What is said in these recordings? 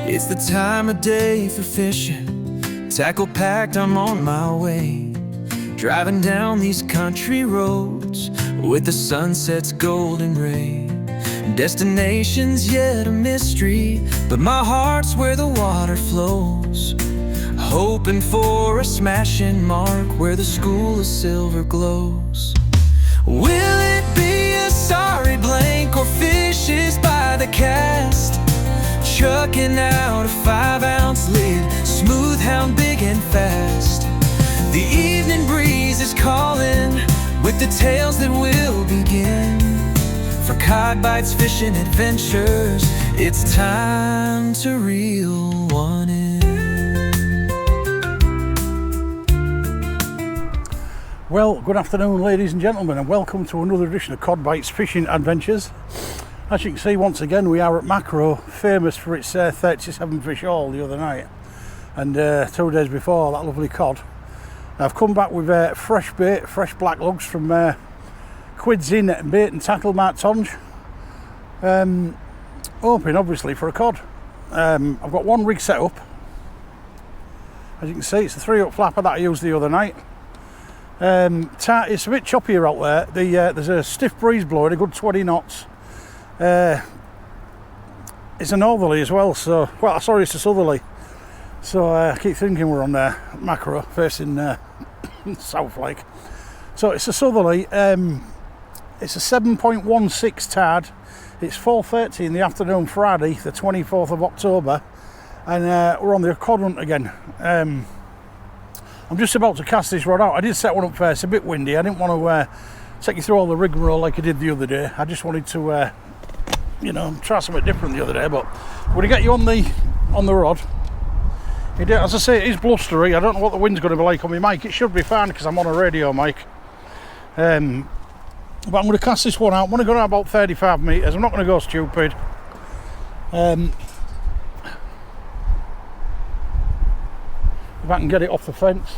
It's the time of day for fishing. Tackle packed, I'm on my way. Driving down these country roads with the sunset's golden ray. Destination's yet a mystery, but my heart's where the water flows. Hoping for a smashing mark where the school of silver glows. Will it be a sorry blank or fishes by the cast? Chucking out a 5-ounce lid, smooth hound big and fast. The evening breeze is calling with the tales that will begin. For cod bites, fishing adventures, it's time to reel one in. Well, good afternoon ladies and gentlemen, and welcome to another edition of Cod Bites Fishing Adventures. As you can see, once again we are at MAKRO, famous for its 37 fish haul the other night, and 2 days before, that lovely cod. I've come back with fresh bait, fresh black lugs from Quids in Bait and Tackle Mark Tonge, hoping obviously for a cod. I've got one rig set up. As you can see, it's a 3-hook flapper that I used the other night. It's a bit choppier out there. There's a stiff breeze blowing, a good 20 knots. It's a northerly as well, so, well, sorry, it's a southerly. So I keep thinking we're on MAKRO, facing South Lake. So it's a southerly. It's a 7.16 tide. It's 4:30 in the afternoon, Friday, the 24th of October, and we're on the cod hunt again. I'm just about to cast this rod out. I did set one up first. It's a bit windy. I didn't want to take you through all the rigmarole like I did the other day. I just wanted to, try something different the other day. But we're going to get you on the rod. As I say, it is blustery. I don't know what the wind's going to be like on my mic. It should be fine because I'm on a radio mic. But I'm going to cast this one out. I'm going to go out about 35 metres. I'm not going to go stupid. If I can get it off the fence.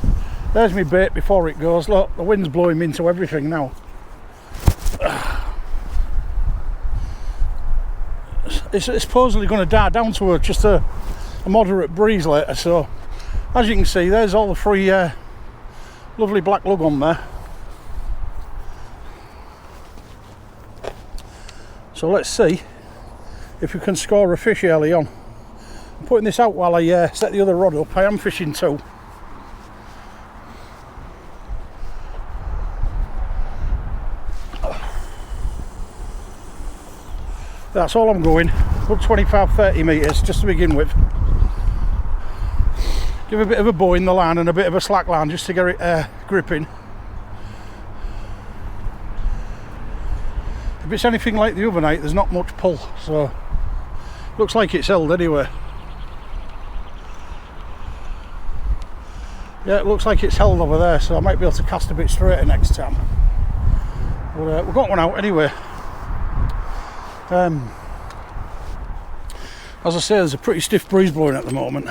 There's my bait before it goes. Look, the wind's blowing me into everything now. It's supposedly going to die down to just a moderate breeze later, so as you can see, there's all the free lovely black lug on there. So let's see if we can score a fish early on. I'm putting this out while I set the other rod up. I am fishing too. That's all I'm going. Good 25-30 metres just to begin with. Give a bit of a bow in the line and a bit of a slack line just to get it gripping. If it's anything like the other night, there's not much pull, so looks like it's held anyway. Yeah, it looks like it's held over there, so I might be able to cast a bit straighter next time. But we've got one out anyway. As I say, there's a pretty stiff breeze blowing at the moment.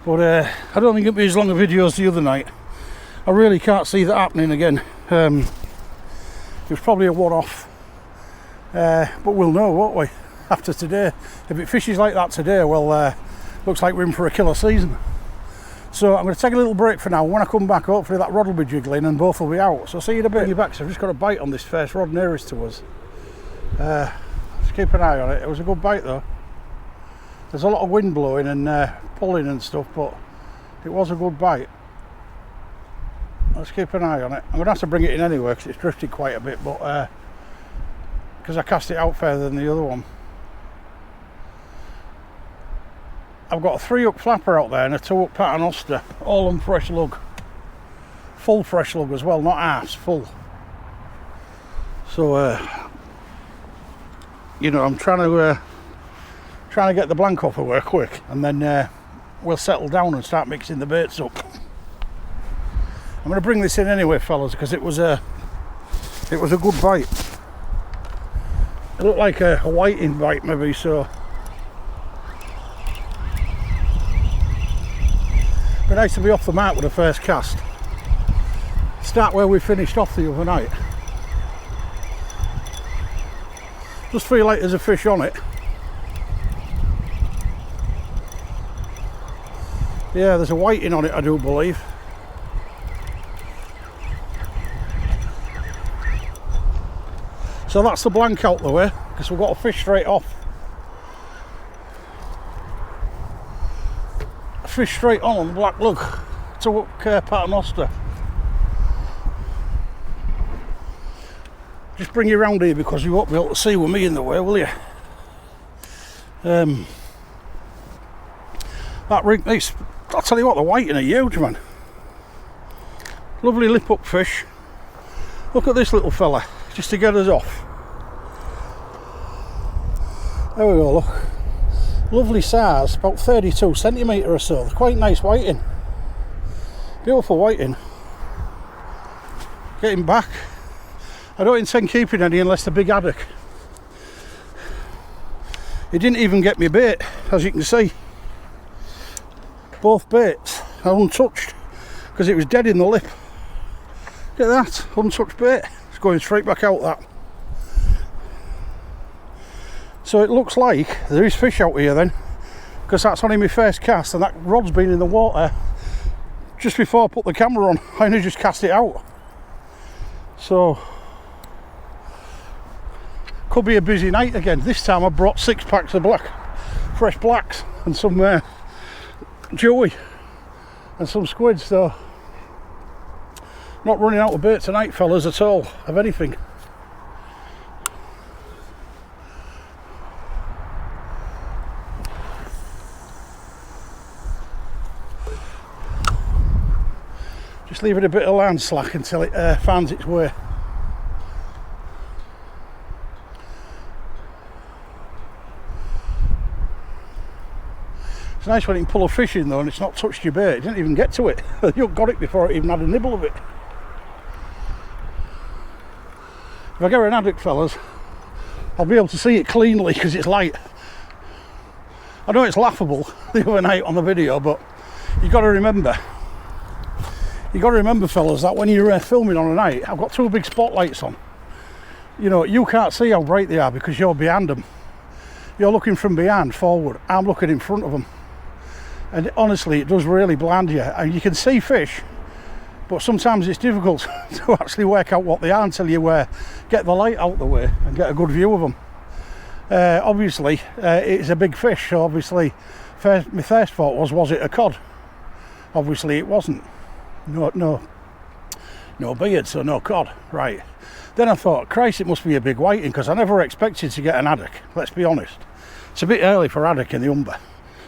But I don't think it'll be as long a video as the other night. I really can't see that happening again. It was probably a one-off. But we'll know, won't we, after today. If it fishes like that today, well, looks like we're in for a killer season. So I'm going to take a little break for now. When I come back, hopefully that rod will be jiggling and both will be out. So see you in a bit. You're back, so I've just got a bite on this first rod nearest to us. Just keep an eye on it. It was a good bite though. There's a lot of wind blowing and pulling and stuff, but it was a good bite. Let's keep an eye on it. I'm going to have to bring it in anyway because it's drifted quite a bit, but because I cast it out further than the other one. I've got a 3-hook flapper out there and a 2-hook paternoster, all on fresh lug. Full fresh lug as well, not halves, full. So, I'm trying to get the blank off of her quick, and then we'll settle down and start mixing the baits up. I'm going to bring this in anyway, fellas, because it was a good bite. It looked like a whiting bite maybe, so be nice to be off the mark with the first cast. Start where we finished off the other night. Just feel like there's a fish on it. Yeah, there's a whiting on it, I do believe. So that's the blank out the way, because we've got to fish straight off. Fish straight on the black lug to Paternoster. Just bring you round here because you won't be able to see with me in the way, will you? That rig, I'll tell you what, the whiting are huge, man. Lovely lip up fish. Look at this little fella, just to get us off. There we go, look. Lovely size, about 32 centimetre or so. Quite nice whiting. Beautiful whiting. Getting back. I don't intend keeping any unless they're big haddock. He didn't even get me bait, as you can see. Both baits are untouched because it was dead in the lip. Look at that, untouched bait. It's going straight back out, that. So it looks like there is fish out here then, because that's only my first cast and that rod's been in the water just before I put the camera on. I only just cast it out. So could be a busy night again. This time I brought 6 packs of fresh blacks and some joey and some squid, so not running out of bait tonight, fellas, at all, of anything. Just leave it a bit of land slack until it finds its way. It's nice when you can pull a fish in though and it's not touched your bait. It didn't even get to it. You got it before it even had a nibble of it. If I get an haddock, fellas, I'll be able to see it cleanly because it's light. I know it's laughable the other night on the video, but you've got to remember, fellas, that when you're filming on a night, I've got 2 big spotlights on. You know, you can't see how bright they are because you're behind them. You're looking from behind forward. I'm looking in front of them. And honestly, it does really blind you. And you can see fish, but sometimes it's difficult to actually work out what they are until you get the light out the way and get a good view of them. Obviously, it's a big fish, so obviously, my first thought was it a cod? Obviously, it wasn't. No beard, so no cod. Right. Then I thought, Christ, it must be a big whiting, because I never expected to get an haddock, let's be honest. It's a bit early for haddock in the Humber.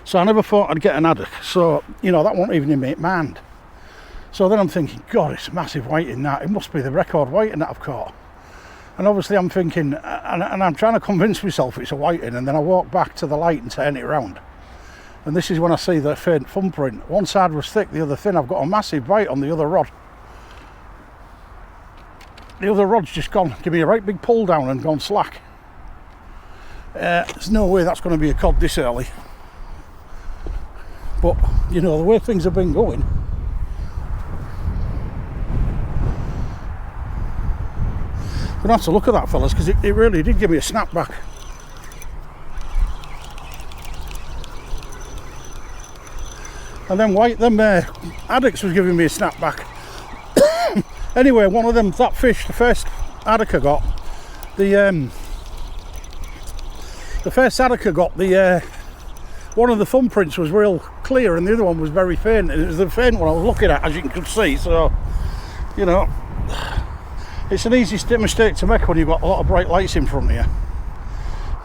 So I never thought I'd get an haddock. So, you know, that wasn't even in my mind. So then I'm thinking, God, it's a massive whiting that. It must be the record whiting that I've caught. And obviously I'm thinking, and I'm trying to convince myself it's a whiting, and then I walk back to the light and turn it around. And this is when I see the faint thumbprint. One side was thick, the other thin. I've got a massive bite on the other rod. The other rod's just gone, give me a right big pull down and gone slack. There's no way that's going to be a cod this early. But, you know, the way things have been going, I'm going to have to look at that, fellas, because it really did give me a snapback. And then haddocks was giving me a snapback. Anyway, one of them, that fish, the first haddock I got, the first haddock I got, one of the thumbprints was real clear and the other one was very faint, and it was the faint one I was looking at, as you can see. So, you know, it's an easy mistake to make when you've got a lot of bright lights in front of you.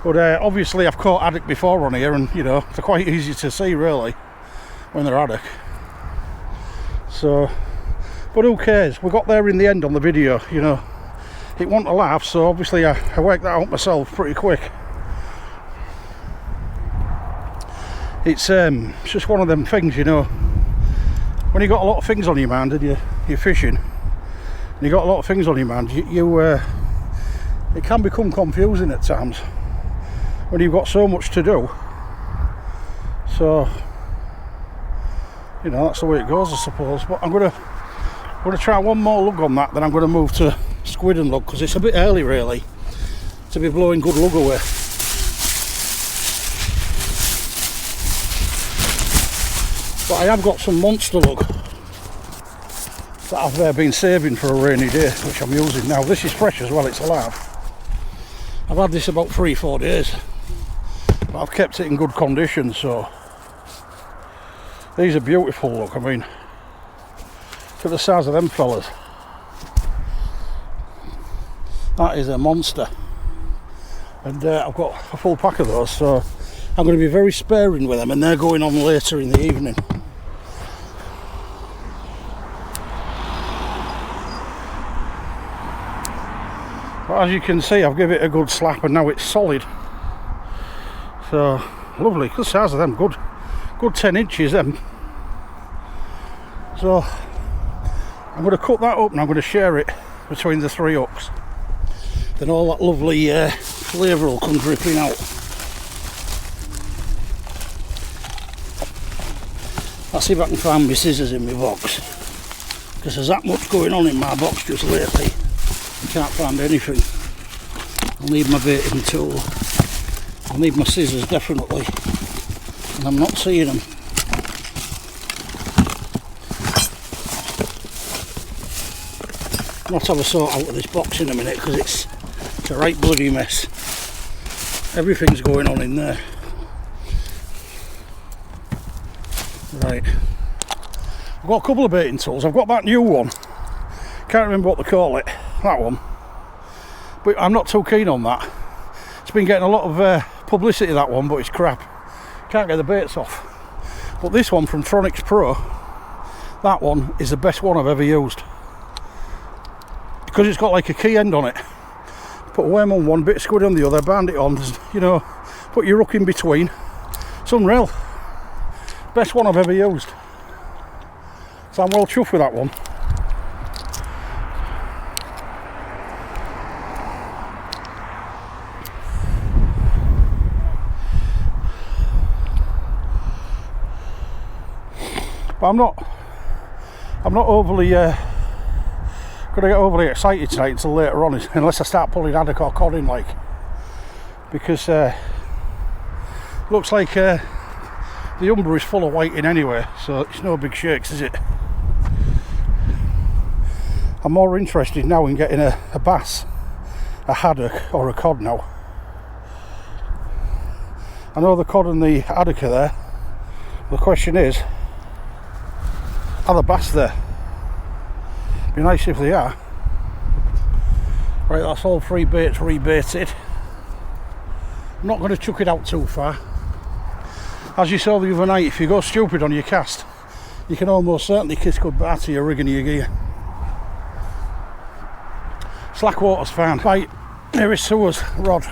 But obviously I've caught haddock before on here, and you know, they're quite easy to see really when they're haddock. So, but who cares? We got there in the end on the video, you know. It wasn't a laugh, so obviously I worked that out myself pretty quick. It's just one of them things, you know. When you got a lot of things on your mind and you're fishing, and you got a lot of things on your mind, it can become confusing at times when you've got so much to do. So, you know, that's the way it goes, I suppose. But I'm gonna try one more lug on that, then I'm gonna move to squid and lug, because it's a bit early really to be blowing good lug away. But I have got some monster lug that I've been saving for a rainy day, which I'm using now. This is fresh as well, it's alive. I've had this about 3-4 days, but I've kept it in good condition, so these are beautiful, look. I mean, look at the size of them fellas. That is a monster. And I've got a full pack of those, so I'm going to be very sparing with them, and they're going on later in the evening. But as you can see, I've given it a good slap and now it's solid. So lovely, good size of them, good 10 inches them. So I'm going to cut that up and I'm going to share it between the 3 hooks. Then all that lovely flavour will come dripping out. I'll see if I can find my scissors in my box, because there's that much going on in my box just lately. I can't find anything. I'll need my baiting tool. I'll need my scissors definitely, and I'm not seeing them. I'll have a sort out of this box in a minute, because it's a right bloody mess. Everything's going on in there. Right, I've got a couple of baiting tools. I've got that new one, can't remember what they call it, that one, but I'm not too keen on that. It's been getting a lot of publicity, that one, but it's crap. Can't get the baits off. But this one from Sonik Pro, that one is the best one I've ever used, because it's got like a key end on it. Put a worm on one, bit of squid on the other, band it on, you know, put your hook in between. It's unreal. Best one I've ever used. So I'm well chuffed with that one. But I'm not overly going to get overly excited tonight until later on, unless I start pulling haddock or cod in, like, because looks like the Humber is full of whiting anyway, so it's no big shakes, is it? I'm more interested now in getting a bass, a haddock or a cod now. I know the cod and the haddock are there. The question is, are the bass there? Be nice if they are. Right, that's all 3 baits rebaited. I'm not going to chuck it out too far. As you saw the other night, if you go stupid on your cast, you can almost certainly kiss goodbye to your rig and your gear. Slack water's fine. Right, here is Sue's rod.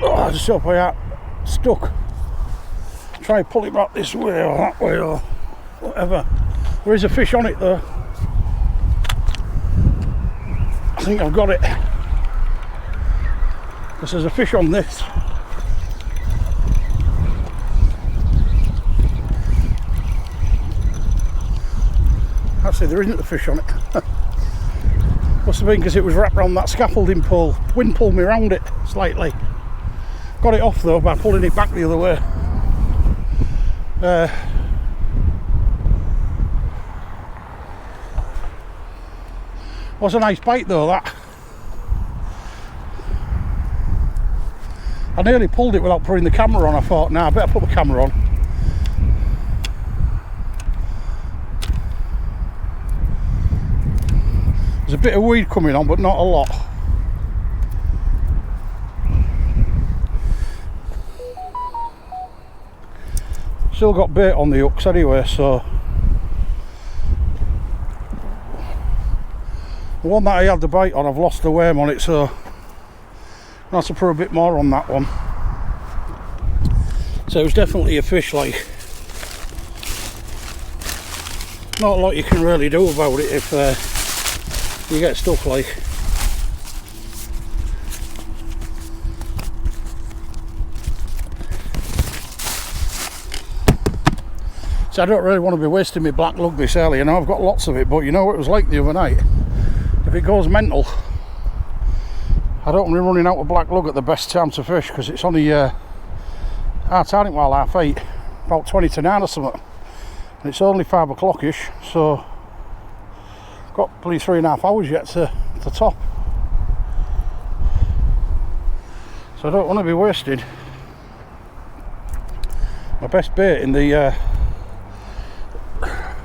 Oh, just up I am stuck. Try and pull it back this way or that way or whatever. There is a fish on it though. I think I've got it, because there's a fish on this. Actually, there isn't a fish on it. Must have been because it was wrapped around that scaffolding pole. Wind pulled me around it slightly. Got it off though by pulling it back the other way. Was a nice bite though, that. I nearly pulled it without putting the camera on. I thought, nah, I better put the camera on. There's a bit of weed coming on, but not a lot. Still got bait on the hooks anyway, so the one that I had the bite on, I've lost the worm on it, so I'll have to put a bit more on that one. So it was definitely a fish, like. Not a lot you can really do about it if you get stuck, like. So I don't really want to be wasting my black lug this early. You know, I've got lots of it, but you know what it was like the other night? If it goes mental, I don't want to be running out of black lug at the best time to fish, because it's only our time while 8:30, about 20 to 9 or something, and it's only 5 o'clock-ish, so got probably 3.5 hours yet to top. So I don't want to be wasting my best bait in the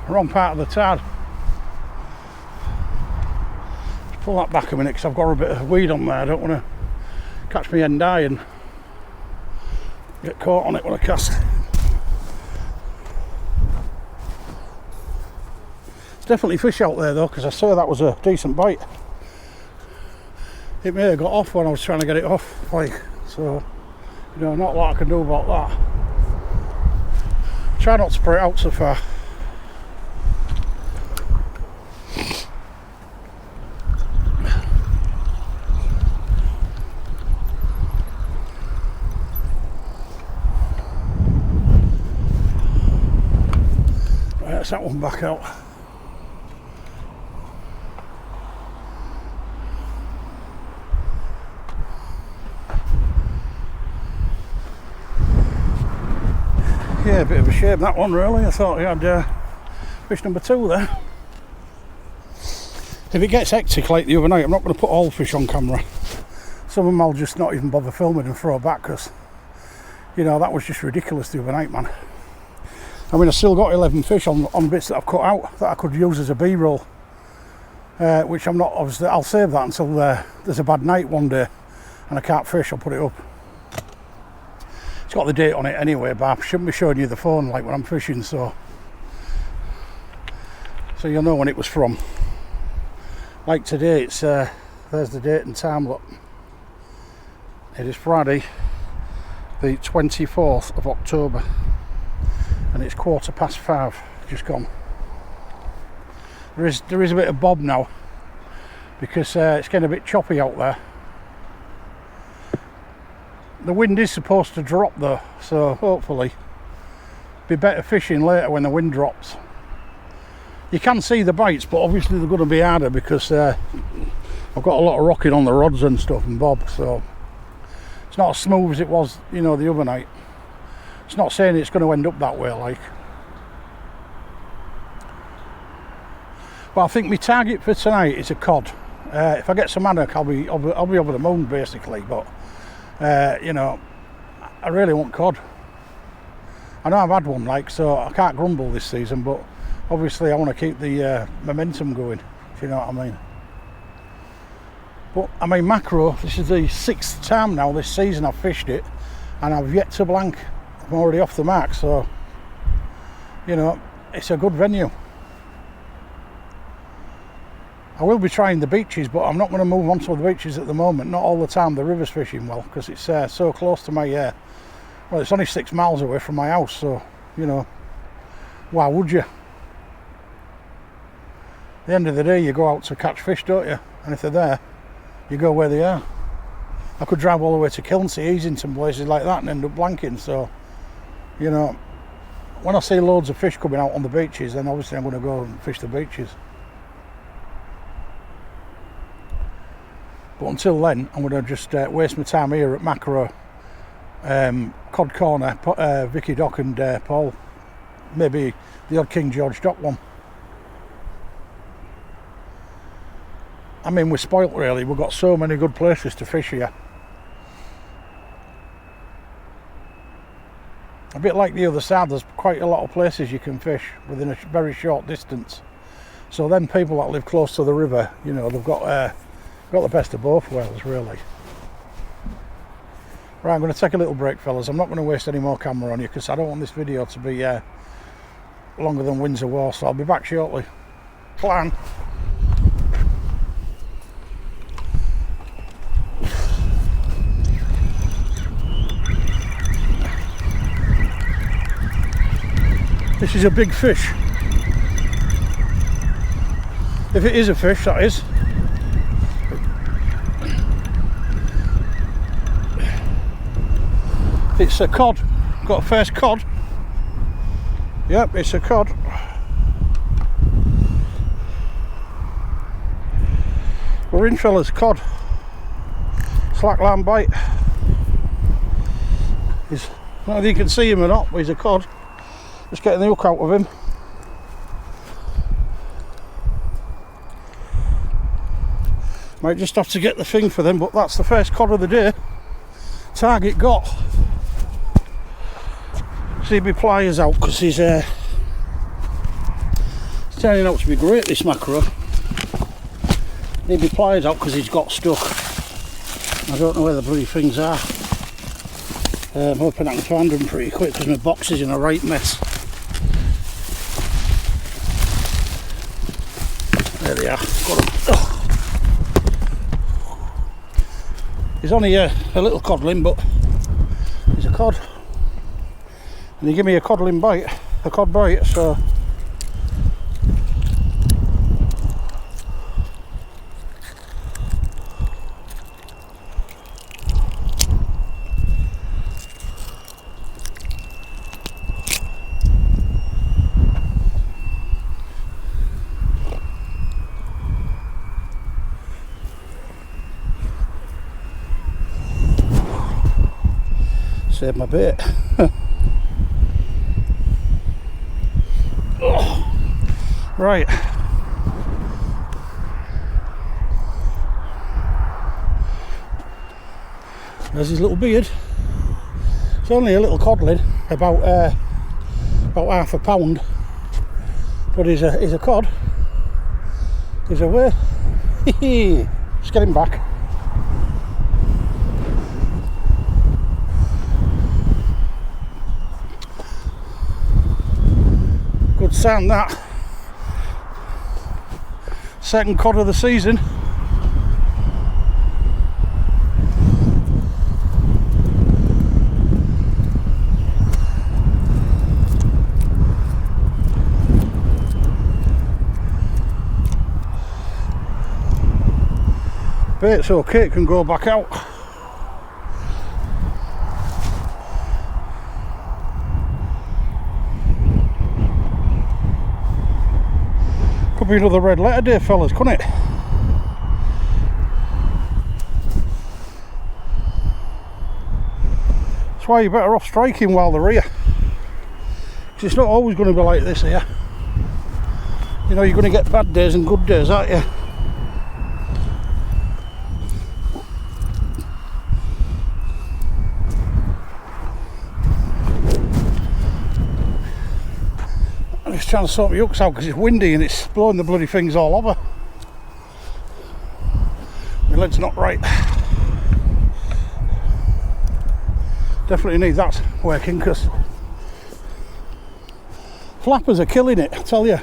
wrong part of the tide. Just pull that back a minute because I've got a bit of weed on there. I don't want to catch me end eye and get caught on it when I cast. It's definitely fish out there though, because I saw that was a decent bite. It may have got off when I was trying to get it off, like, so, you know, not a lot I can do about that. Try not to put it out so far. Right, that's that one back out. Yeah, a bit of a shame that one really. I thought we had fish number 2 there. If it gets hectic like the other night, I'm not going to put all fish on camera. Some of them I'll just not even bother filming and throw back, because, you know, that was just ridiculous the other night, man. I mean, I still got 11 fish on bits that I've cut out that I could use as a B-roll, which I'm not, obviously, I'll save that until there's a bad night one day and I can't fish. I'll put it up. It's got the date on it anyway, but I shouldn't be showing you the phone like when I'm fishing, so you'll know when it was from. Like today, it's there's the date and time. Look, it is Friday the 24th of October and it's 5:15 just gone. There is a bit of bob now because it's getting a bit choppy out there. The wind is supposed to drop though, so hopefully be better fishing later when the wind drops. You can see the bites, but obviously they're going to be harder because I've got a lot of rocking on the rods and stuff and bob, so it's not as smooth as it was, you know, the other night. It's not saying it's going to end up that way, like. But I think my target for tonight is a cod. If I get some haddock, I'll be over the moon basically, but you know, I really want cod. I know I've had one, like, so I can't grumble this season, but obviously I want to keep the momentum going, if you know what I mean. But I mean, macro, this is the 6th time now this season I've fished it and I've yet to blank. I'm already off the mark, so you know, it's a good venue. I will be trying the beaches, but I'm not going to move on to the beaches at the moment. Not all the time. The river's fishing well because it's so close to my well, it's only 6 miles away from my house, so you know, why would you? At the end of the day, you go out to catch fish, don't you? And if they're there, you go where they are. I could drive all the way to Kilnsea, Easington, places like that, and end up blanking. So, you know, when I see loads of fish coming out on the beaches, then obviously I'm going to go and fish the beaches. But until then, I'm going to just waste my time here at MAKRO, Cod Corner, Vicky Dock and Paull. Maybe the odd King George Dock one. I mean, we're spoilt really. We've got so many good places to fish here. A bit like the other side, there's quite a lot of places you can fish within a very short distance. So then people that live close to the river, you know, they've got the best of both worlds, really. Right, I'm going to take a little break, fellas. I'm not going to waste any more camera on you because I don't want this video to be longer than Windsor War, so I'll be back shortly. Plan. This is a big fish. If it is a fish, that is. It's a cod. Got a first cod. Yep, it's a cod. We're in, fellas, cod. Slackline bite. He's, I don't know if you can see him or not, but he's a cod. Just getting the hook out of him. Might just have to get the thing for them, but that's the first cod of the day. Target got. See my pliers out because he's turning out to be great, this macro. Need my pliers out because he's got stuck. I don't know where the bloody things are. I'm hoping I can find them pretty quick because my box is in a right mess. There they are. Got them. Oh. He's only a little codling, but he's a cod. And he gave me a cod bite, so saved my bait. Oh. Right. There's his little beard. It's only a little codling, about half a pound, but he's a cod. He's away. Let's get him back. Good sound that. Second cod of the season. Bait's okay, it can go back out. Could be another red letter day, fellas, couldn't it? That's why you're better off striking while they're here. Because it's not always going to be like this here. You know, you're going to get bad days and good days, aren't you? I'm just trying to sort my hooks out because it's windy and it's blowing the bloody things all over. My leg's not right. Definitely need that working because flappers are killing it, I tell you.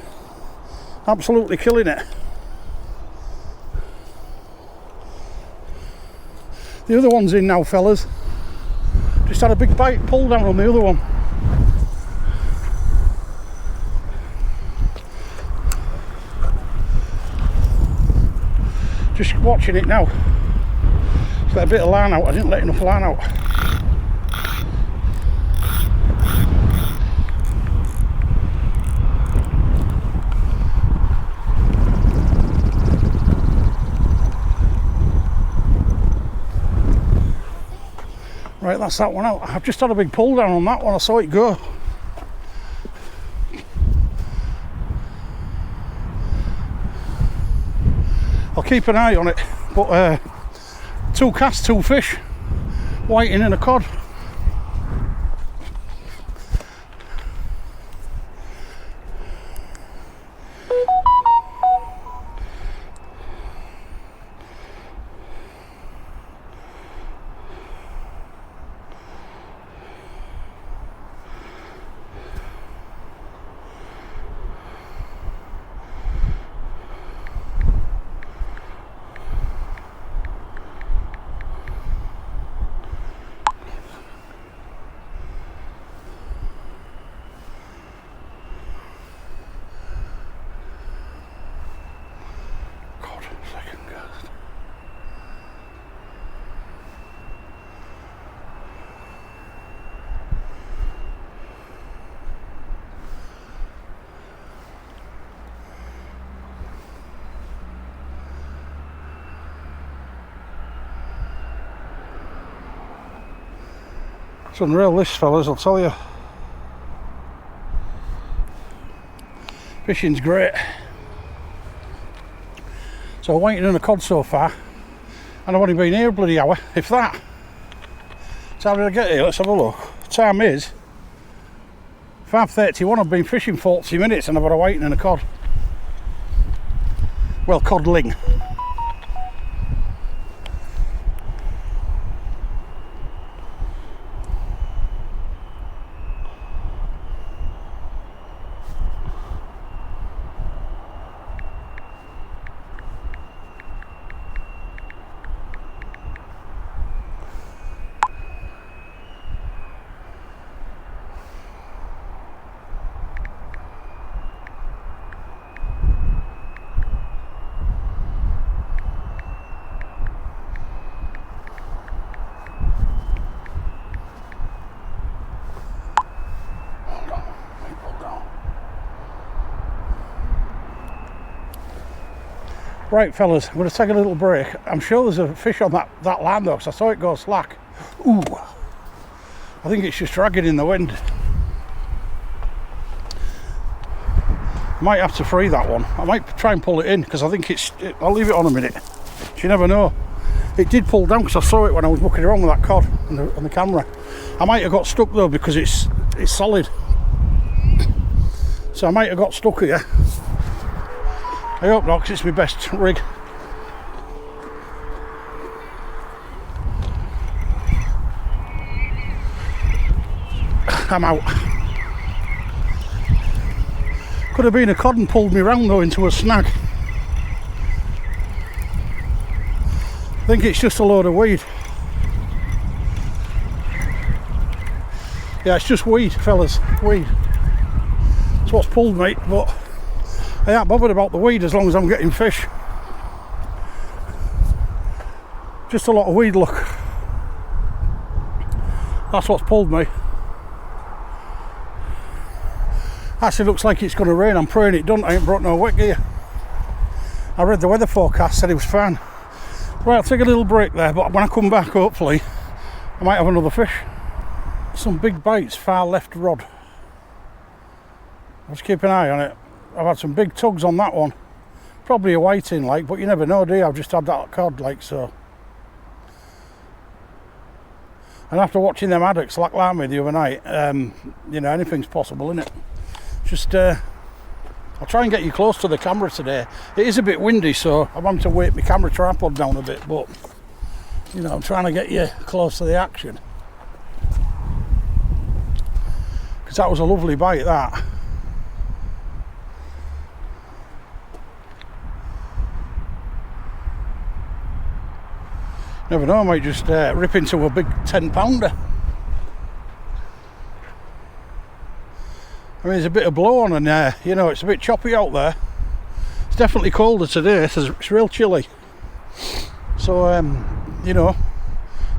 Absolutely killing it. The other one's in now, fellas. Just had a big bite pull down on the other one. Just watching it now. Just let a bit of line out. I didn't let enough line out. Right, that's that one out. I've just had a big pull down on that one. I saw it go. I'll keep an eye on it, but 2 casts, 2 fish, whiting and a cod. It's unreal this, fellas, I'll tell you. Fishing's great. So I'm waiting on a cod so far, and I've only been here a bloody hour, if that. So how did I get here? Let's have a look. The time is 5:31. I've been fishing 40 minutes and I've got a waiting on a cod. Well, codling. Right, fellas, I'm going to take a little break. I'm sure there's a fish on that line though, because I saw it go slack. Ooh, I think it's just dragging in the wind. I might have to free that one. I might try and pull it in, because I think I'll leave it on a minute. You never know. It did pull down, because I saw it when I was mucking around with that cod on the camera. I might have got stuck though, because it's solid. So I might have got stuck here. I hope not, because it's my best rig. I'm out. Could have been a cod and pulled me round though into a snag. I think it's just a load of weed. Yeah, it's just weed, fellas, weed. That's what's pulled me, but I ain't bothered about the weed as long as I'm getting fish. Just a lot of weed, look. That's what's pulled me. Actually looks like it's going to rain. I'm praying it doesn't. I ain't brought no wet gear. I read the weather forecast, said it was fine. Right, I'll take a little break there, but when I come back, hopefully, I might have another fish. Some big bites, far left rod. I'll just keep an eye on it. I've had some big tugs on that one. Probably a whiting, like, but you never know, do you? I've just had that cod, like, so. And after watching them haddocks like me the other night, you know, anything's possible, isn't it? Just, I'll try and get you close to the camera today. It is a bit windy, so I'm having to weight my camera tripod down a bit, but, you know, I'm trying to get you close to the action. Because that was a lovely bite, that. Never know, I might just rip into a big 10-pounder. I mean, there's a bit of blow on, and you know, it's a bit choppy out there. It's definitely colder today, so it's real chilly. So, you know,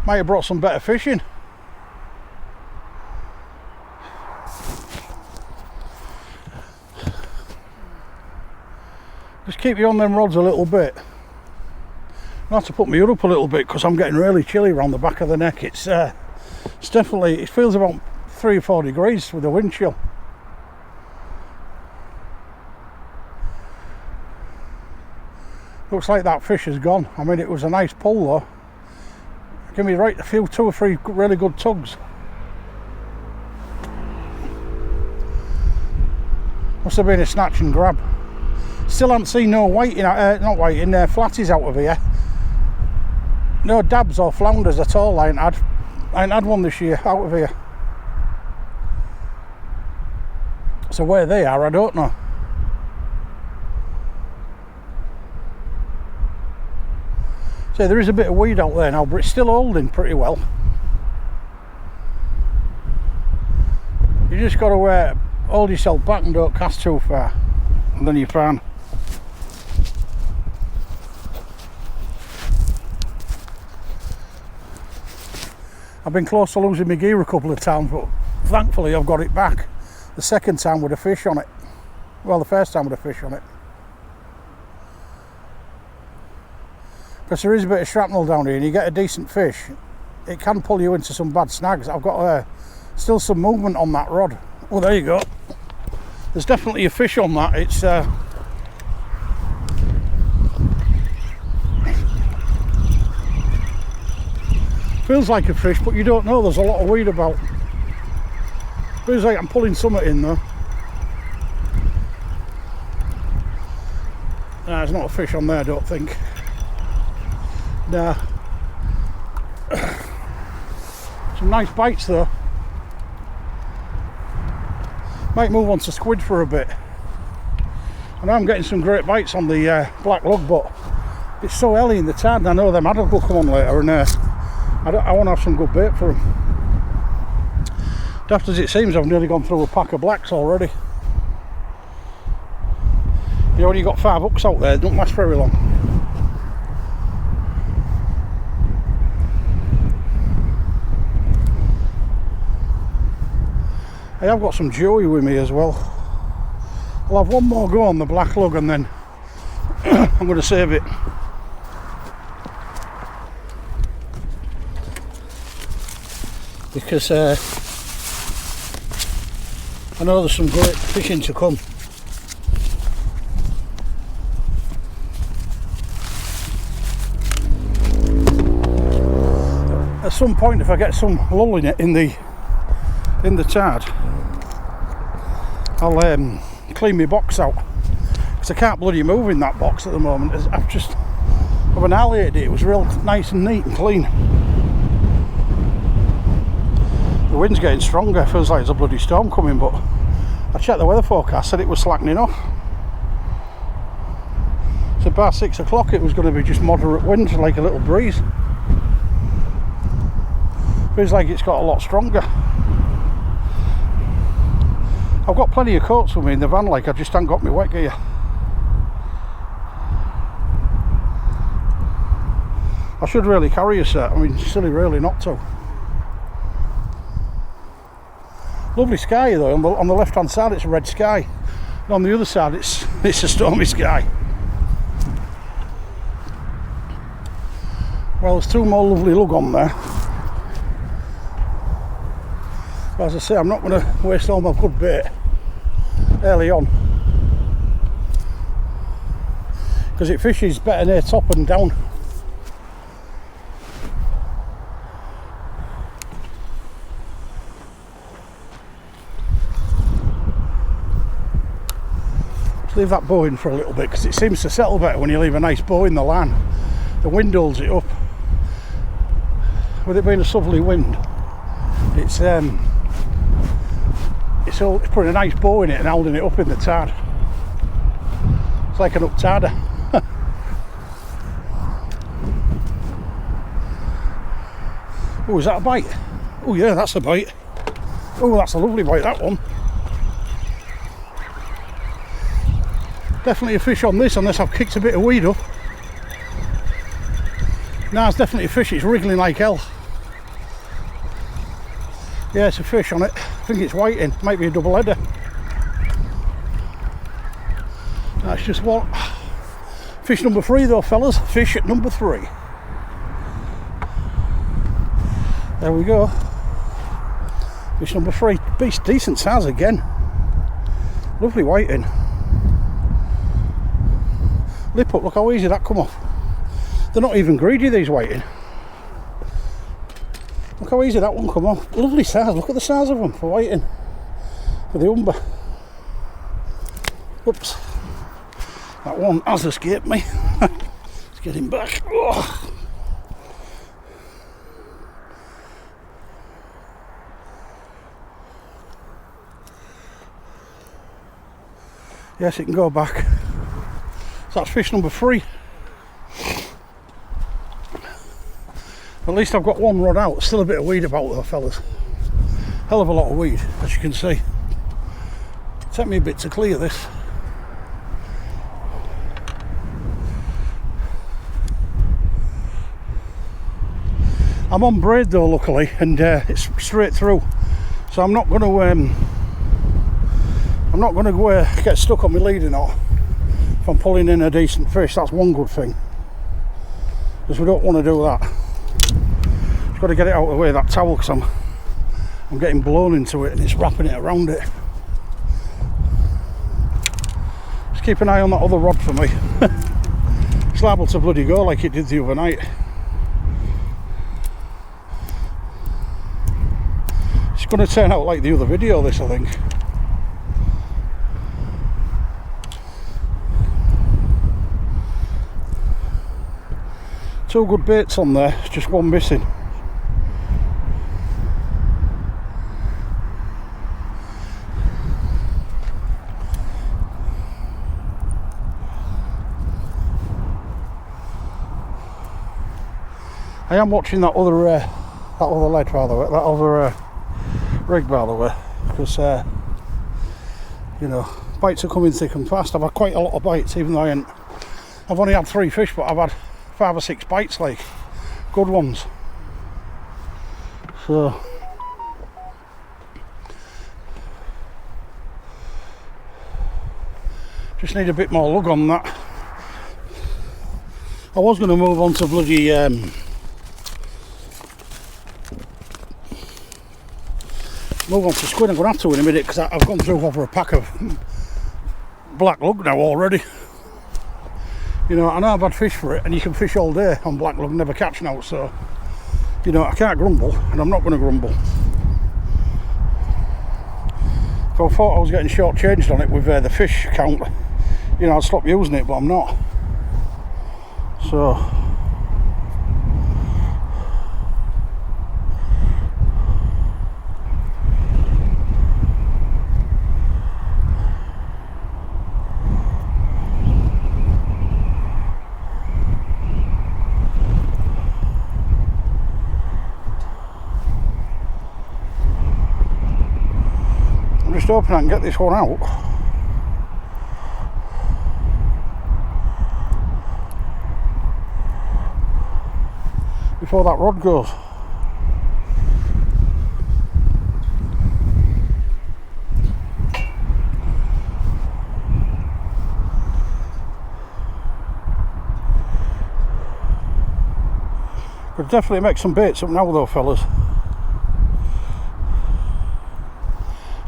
might have brought some better fishing. Just keep you on them rods a little bit. I have to put my hood up a little bit because I'm getting really chilly around the back of the neck. It's definitely, it feels about 3 or 4 degrees with the wind chill. Looks like that fish has gone. I mean, it was a nice pull though. Give me right a few, 2 or 3 really good tugs. Must have been a snatch and grab. Still haven't seen no whiting, not whiting, flatties out of here. No dabs or flounders at all. I ain't had one this year out of here. So where they are, I don't know. So there is a bit of weed out there now, but it's still holding pretty well. You just got to hold yourself back and don't cast too far, and then you're fine. I've been close to losing my gear a couple of times, but thankfully I've got it back. The second time with a fish on it. Well, the first time with a fish on it. Because there is a bit of shrapnel down here, and you get a decent fish, it can pull you into some bad snags. I've got still some movement on that rod. Well, there you go. There's definitely a fish on that. It's feels like a fish, but you don't know. There's a lot of weed about. Feels like I'm pulling something in though. Nah, there's not a fish on there, I don't think. Nah. Some nice bites though. Might move on to squid for a bit. I know I'm getting some great bites on the black lug, but it's so early in the tide, and I know them haddock will come on later, and I want to have some good bait for them. Daft as it seems, I've nearly gone through a pack of blacks already. You know, when you've got 5 hooks out there, it don't last very long. I have got some joey with me as well. I'll have one more go on the black lug and then I'm going to save it. Because I know there's some great fishing to come. At some point, if I get some lull in it in the tide, I'll clean my box out, because I can't bloody move in that box at the moment. I've annihilated it. It was real nice and neat and clean. The wind's getting stronger. Feels like there's a bloody storm coming, but I checked the weather forecast, said it was slackening off. So by 6 o'clock it was going to be just moderate wind, like a little breeze. Feels like it's got a lot stronger. I've got plenty of coats with me in the van, like I just haven't got my wet gear. I should really carry a set. I mean, silly really not to. Lovely sky though. On the left hand side it's a red sky, and on the other side it's a stormy sky. Well, there's 2 more lovely lug on there. But as I say, I'm not going to waste all my good bait early on, because it fishes better near top and down. Just leave that bow in for a little bit, because it seems to settle better when you leave a nice bow in the line. The wind holds it up. With it being a southerly wind, it's putting a nice bow in it and holding it up in the tide. It's like an up tider. Oh, is that a bite? Oh yeah, that's a bite. Oh, that's a lovely bite, that one. Definitely a fish on this, unless I've kicked a bit of weed up. No, it's definitely a fish. It's wriggling like hell. Yeah, it's a fish on it. I think it's whiting. Might be a double header. That's just what. Fish number 3 though, fellas. Fish at number 3. There we go. Fish number 3. Beast decent size again. Lovely whiting. Lip up, look how easy that come off. They're not even greedy, these whiting. Look how easy that one come off. Lovely size, look at the size of them for whiting. For the Humber. Oops. That one has escaped me. Let's get him back. Oh. Yes, it can go back. So that's fish number 3. At least I've got one rod out. Still a bit of weed about though, fellas. Hell of a lot of weed, as you can see. Take me a bit to clear this. I'm on braid though, luckily, and it's straight through, so I'm not going to get stuck on my leading knot if I'm pulling in a decent fish. That's one good thing, because we don't want to do that. Got to get it out of the way, that towel, because I'm getting blown into it and it's wrapping it around it. Just keep an eye on that other rod for me. It's liable to bloody go like it did the other night. It's going to turn out like the other video, this, I think. Two good baits on there, just one missing. I am watching that other lead, by the way, that other rig, by the way, because you know, bites are coming thick and fast. I've had quite a lot of bites, even though I've only had 3 fish, but I've had 5 or 6 bites, like good ones. So just need a bit more lug on that. I was going to move on to bloody move on to squid. I'm going to have to in a minute, because I've gone through over a pack of black lug now already. You know, I know I've had fish for it, and you can fish all day on black lug, never catch out, so, you know, I can't grumble, and I'm not going to grumble. If I thought I was getting short-changed on it with the fish count, you know, I'd stop using it, but I'm not. So I'm just hoping I can get this one out. Before that rod goes. Could definitely make some baits up now though, fellas.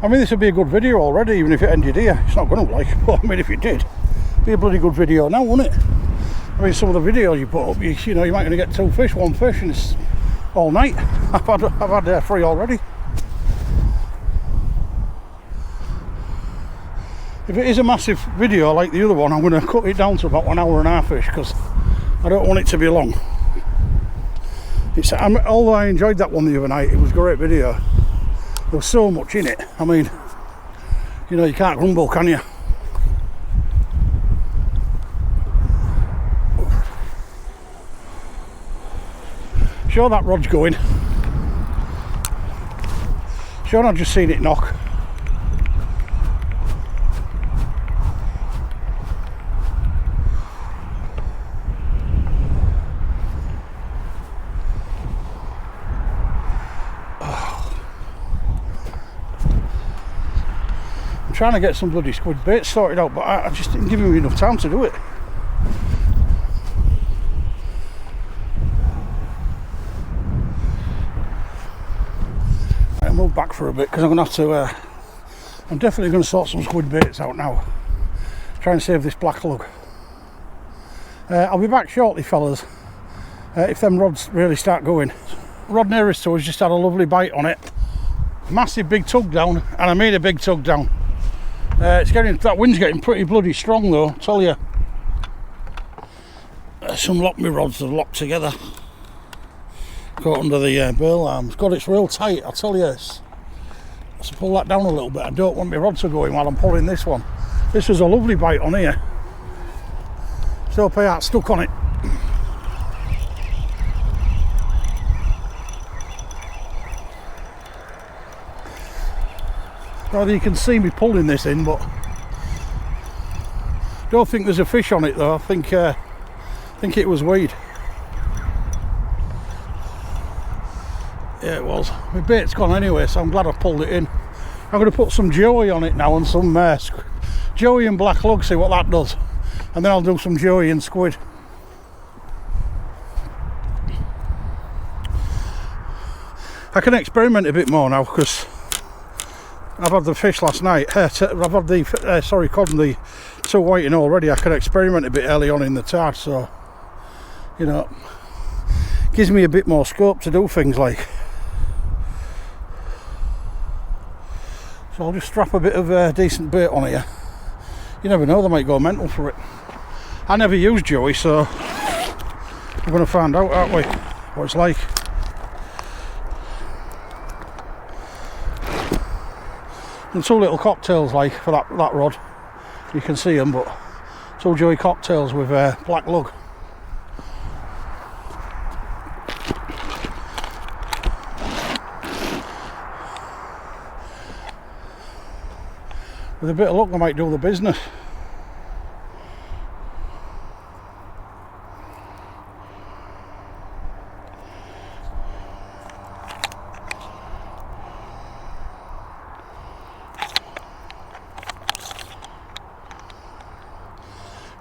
I mean, this would be a good video already, even if it ended here. It's not going to, like, but I mean, if it did, it'd be a bloody good video now, wouldn't it? I mean, some of the videos you put up, you know, you might only get 2 fish, 1 fish, and it's all night. I've had 3 already. If it is a massive video like the other one, I'm going to cut it down to about 1 hour and a half ish, because I don't want it to be long. Although I enjoyed that one the other night, it was a great video. There was so much in it. I mean, you know, you can't grumble, can you? Sure, that rod's going. Sure, I've just seen it knock. I'm trying to get some bloody squid bait sorted out, but I just didn't give him enough time to do it. I'll move back for a bit, because I'm going to have to I'm definitely going to sort some squid baits out now. Try and save this black lug. I'll be back shortly, fellas, if them rods really start going. Rod nearest to us just had a lovely bite on it. Massive big tug down, and I made a big tug down. That wind's getting pretty bloody strong though, I tell you. Some lock me rods have locked together. Caught under the bail arms. God, it's real tight, I tell you. Let's pull that down a little bit. I don't want my rod to go in while I'm pulling this one. This was a lovely bite on here. So I got stuck on it. Well, you can see me pulling this in, but don't think there's a fish on it though. I think it was weed. Yeah, it was. My bait's gone anyway, so I'm glad I pulled it in. I'm going to put some joey on it now and some joey and black lug, see what that does, and then I'll do some joey and squid. I can experiment a bit more now because I've had the fish last night. I've had the cod and the two whiting already. I can experiment a bit early on in the tide, so you know, gives me a bit more scope to do things like. So I'll just strap a bit of decent bait on here. You never know, they might go mental for it. I never used Joey, so we're going to find out, aren't we, what it's like. And two little cocktails like for that rod. You can see them, but two Joey cocktails with black lug. With a bit of luck, I might do the business.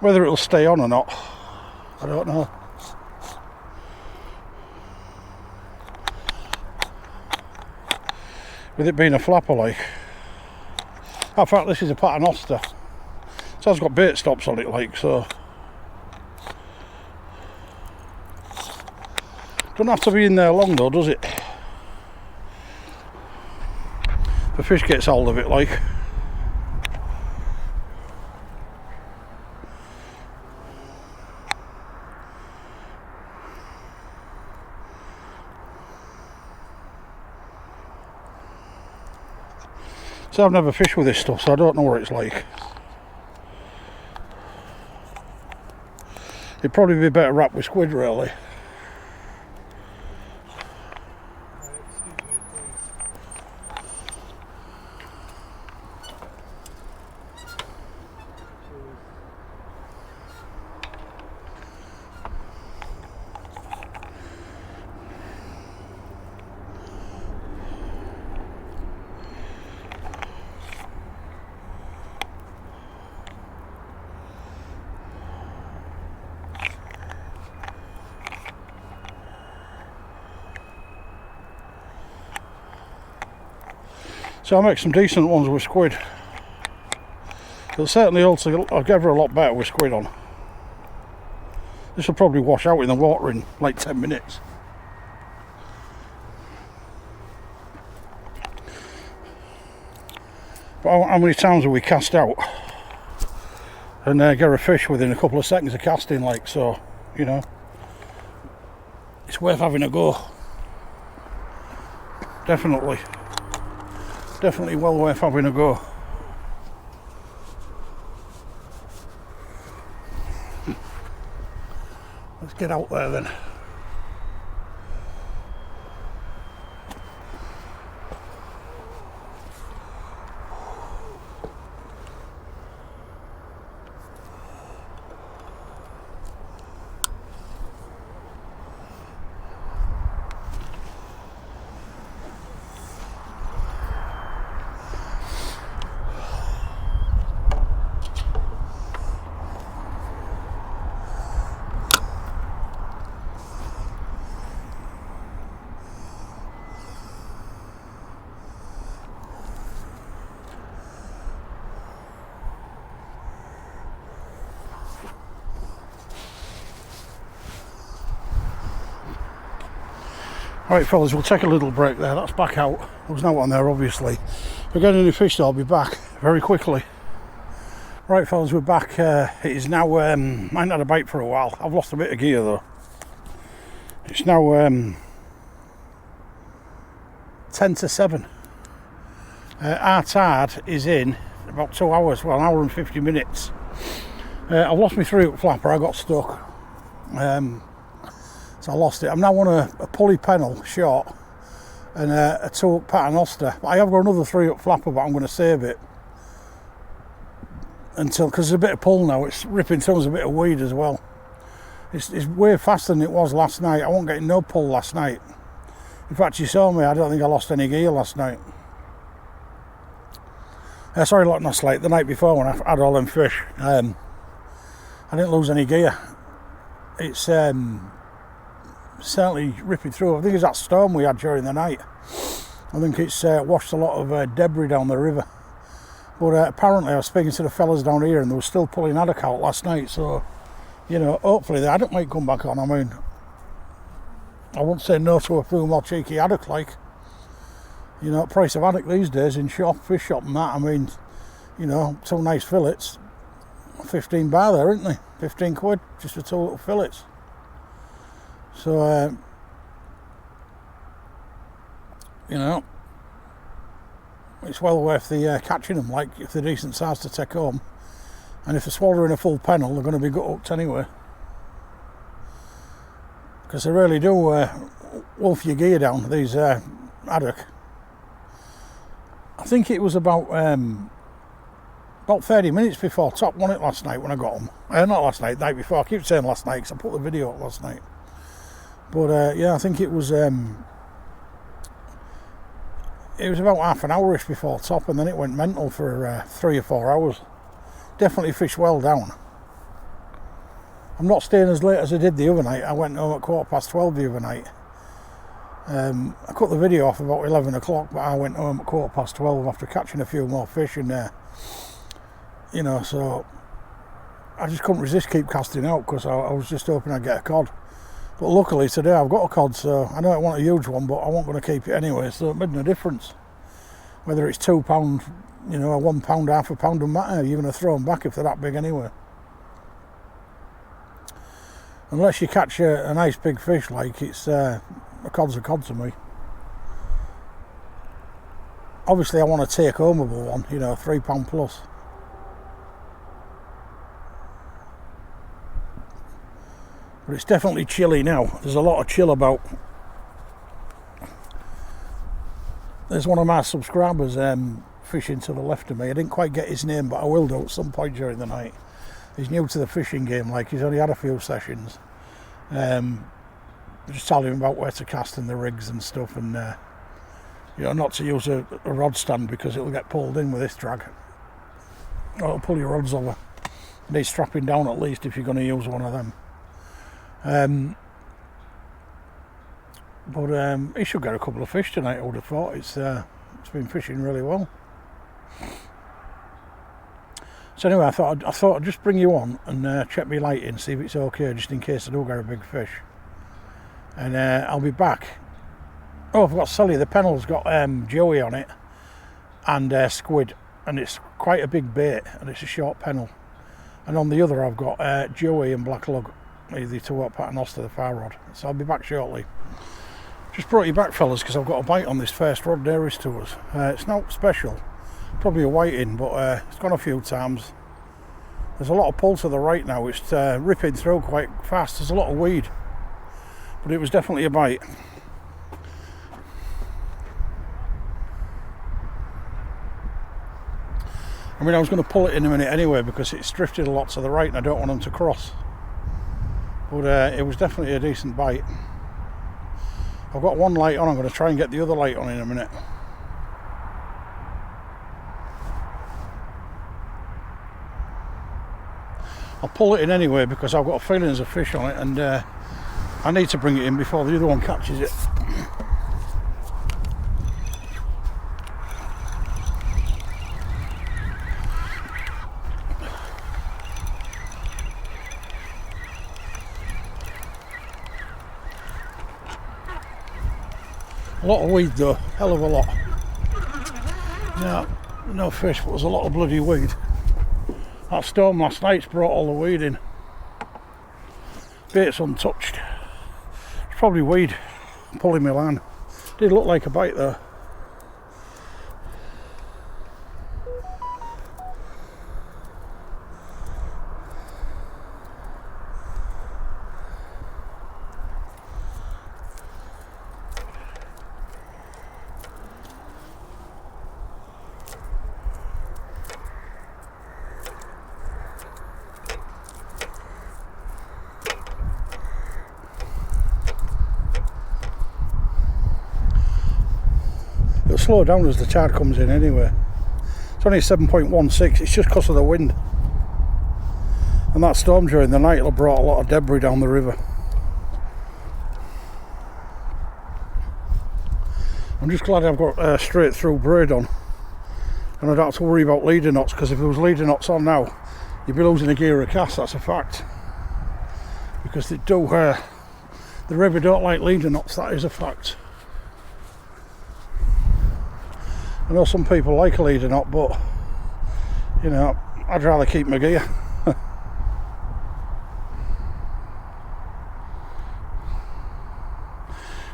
Whether it'll stay on or not, I don't know. With it being a flapper like. In fact, this is a paternoster. So it's got bait stops on it like, so. Doesn't have to be in there long though, does it? The fish gets hold of it like. So I've never fished with this stuff, so I don't know what it's like. It'd probably be better wrapped with squid, really. So I'll make some decent ones with squid. It'll certainly also, I'll give her a lot better with squid on. This will probably wash out in the water in like 10 minutes. But how many times have we cast out and get a fish within a couple of seconds of casting, like, so, you know, it's worth having a go. Definitely. Definitely well worth having a go. Let's get out there then. Right fellas, we'll take a little break there. That's back out. There was no one there obviously. If we get any fish though, I'll be back very quickly. Right fellas, we're back. It is now, I ain't had a bite for a while. I've lost a bit of gear though. It's now 10 to 7. Our tide is in about 2 hours, well, an hour and 50 minutes. I've lost my 3-hook flapper, I got stuck. So I lost it. I'm now on a pulley pennel short and a 2-hook paternoster. But I have got another 3-hook flapper, but I'm going to save it until, because there's a bit of pull now. It's ripping through a bit of weed as well. It's way faster than it was last night. I wasn't getting no pull last night. In fact, you saw me. I don't think I lost any gear last night. Sorry, not last night. The night before when I had all them fish, I didn't lose any gear. It's certainly ripping through. I think it's that storm we had during the night. I think it's washed a lot of debris down the river. But apparently I was speaking to the fellas down here and they were still pulling haddock out last night, so, you know, hopefully the haddock might come back on. I mean, I won't say no to a few more cheeky haddock, like. You know, price of haddock these days in shop, fish shop and that, I mean, you know, two nice fillets, 15 bar there, isn't they? 15 quid, just for two little fillets. So, you know, it's well worth the catching them, like, if they're decent size to take home. And if they're swallowing a full pennel, they're going to be gut hooked anyway. Because they really do wolf your gear down, these haddock. I think it was about 30 minutes before top, wasn't it, last night when I got them? Not last night, night before. I keep saying last night because I put the video up last night. But yeah, I think it was about half an hour-ish before top, and then it went mental for 3 or 4 hours. Definitely fished well down. I'm not staying as late as I did the other night. I went home at 12:15 the other night. I cut the video off about 11 o'clock, but I went home at 12:15 after catching a few more fish in there. You know, so I just couldn't resist keep casting out because I was just hoping I'd get a cod. But luckily today I've got a cod, so I know I want a huge one, but I wasn't going to keep it anyway, so it made no difference. Whether it's £2, you know, a £1, half a pound, doesn't matter. You're going to throw them back if they're that big anyway. Unless you catch a nice big fish, like, it's a cod's a cod to me. Obviously I want to take homeable one, you know, £3 plus. But it's definitely chilly now. There's a lot of chill about. There's one of my subscribers fishing to the left of me. I didn't quite get his name, but I will do at some point during the night. He's new to the fishing game, like, he's only had a few sessions. Just telling him about where to cast in the rigs and stuff, and you know, not to use a rod stand because it'll get pulled in with this drag. Or it'll pull your rods over. Need strapping down at least if you're going to use one of them. But he should get a couple of fish tonight, I would have thought. It's been fishing really well. So anyway, I thought I'd just bring you on and check my lighting, see if it's okay, just in case I do get a big fish. And I'll be back. Oh, I forgot to tell you, the pennel's got joey on it and squid, and it's quite a big bait, and it's a short pennel. And on the other I've got joey and black lug, the two paternos to the fire rod. So I'll be back shortly. Just brought you back, fellas, because I've got a bite on this first rod nearest to us. It's not special, probably a whiting, but it's gone a few times. There's a lot of pull to the right now. It's ripping through quite fast. There's a lot of weed, but it was definitely a bite. I mean, I was going to pull it in a minute anyway because it's drifted a lot to the right and I don't want them to cross. But it was definitely a decent bite. I've got one light on, I'm going to try and get the other light on in a minute. I'll pull it in anyway because I've got a feeling there's a fish on it, and I need to bring it in before the other one catches it. A lot of weed though, hell of a lot. Yeah, no fish, but there's a lot of bloody weed. That storm last night's brought all the weed in. Bait's untouched. It's probably weed pulling my line. Did look like a bite though. It'll slow down as the tide comes in anyway. It's only 7.16, it's just because of the wind. And that storm during the night brought a lot of debris down the river. I'm just glad I've got straight through braid on, and I don't have to worry about leader knots, because if there was leader knots on now, you'd be losing a gear of cast, that's a fact. Because they do, the river don't like leader knots, that is a fact. I know some people like a leader knot, but you know, I'd rather keep my gear.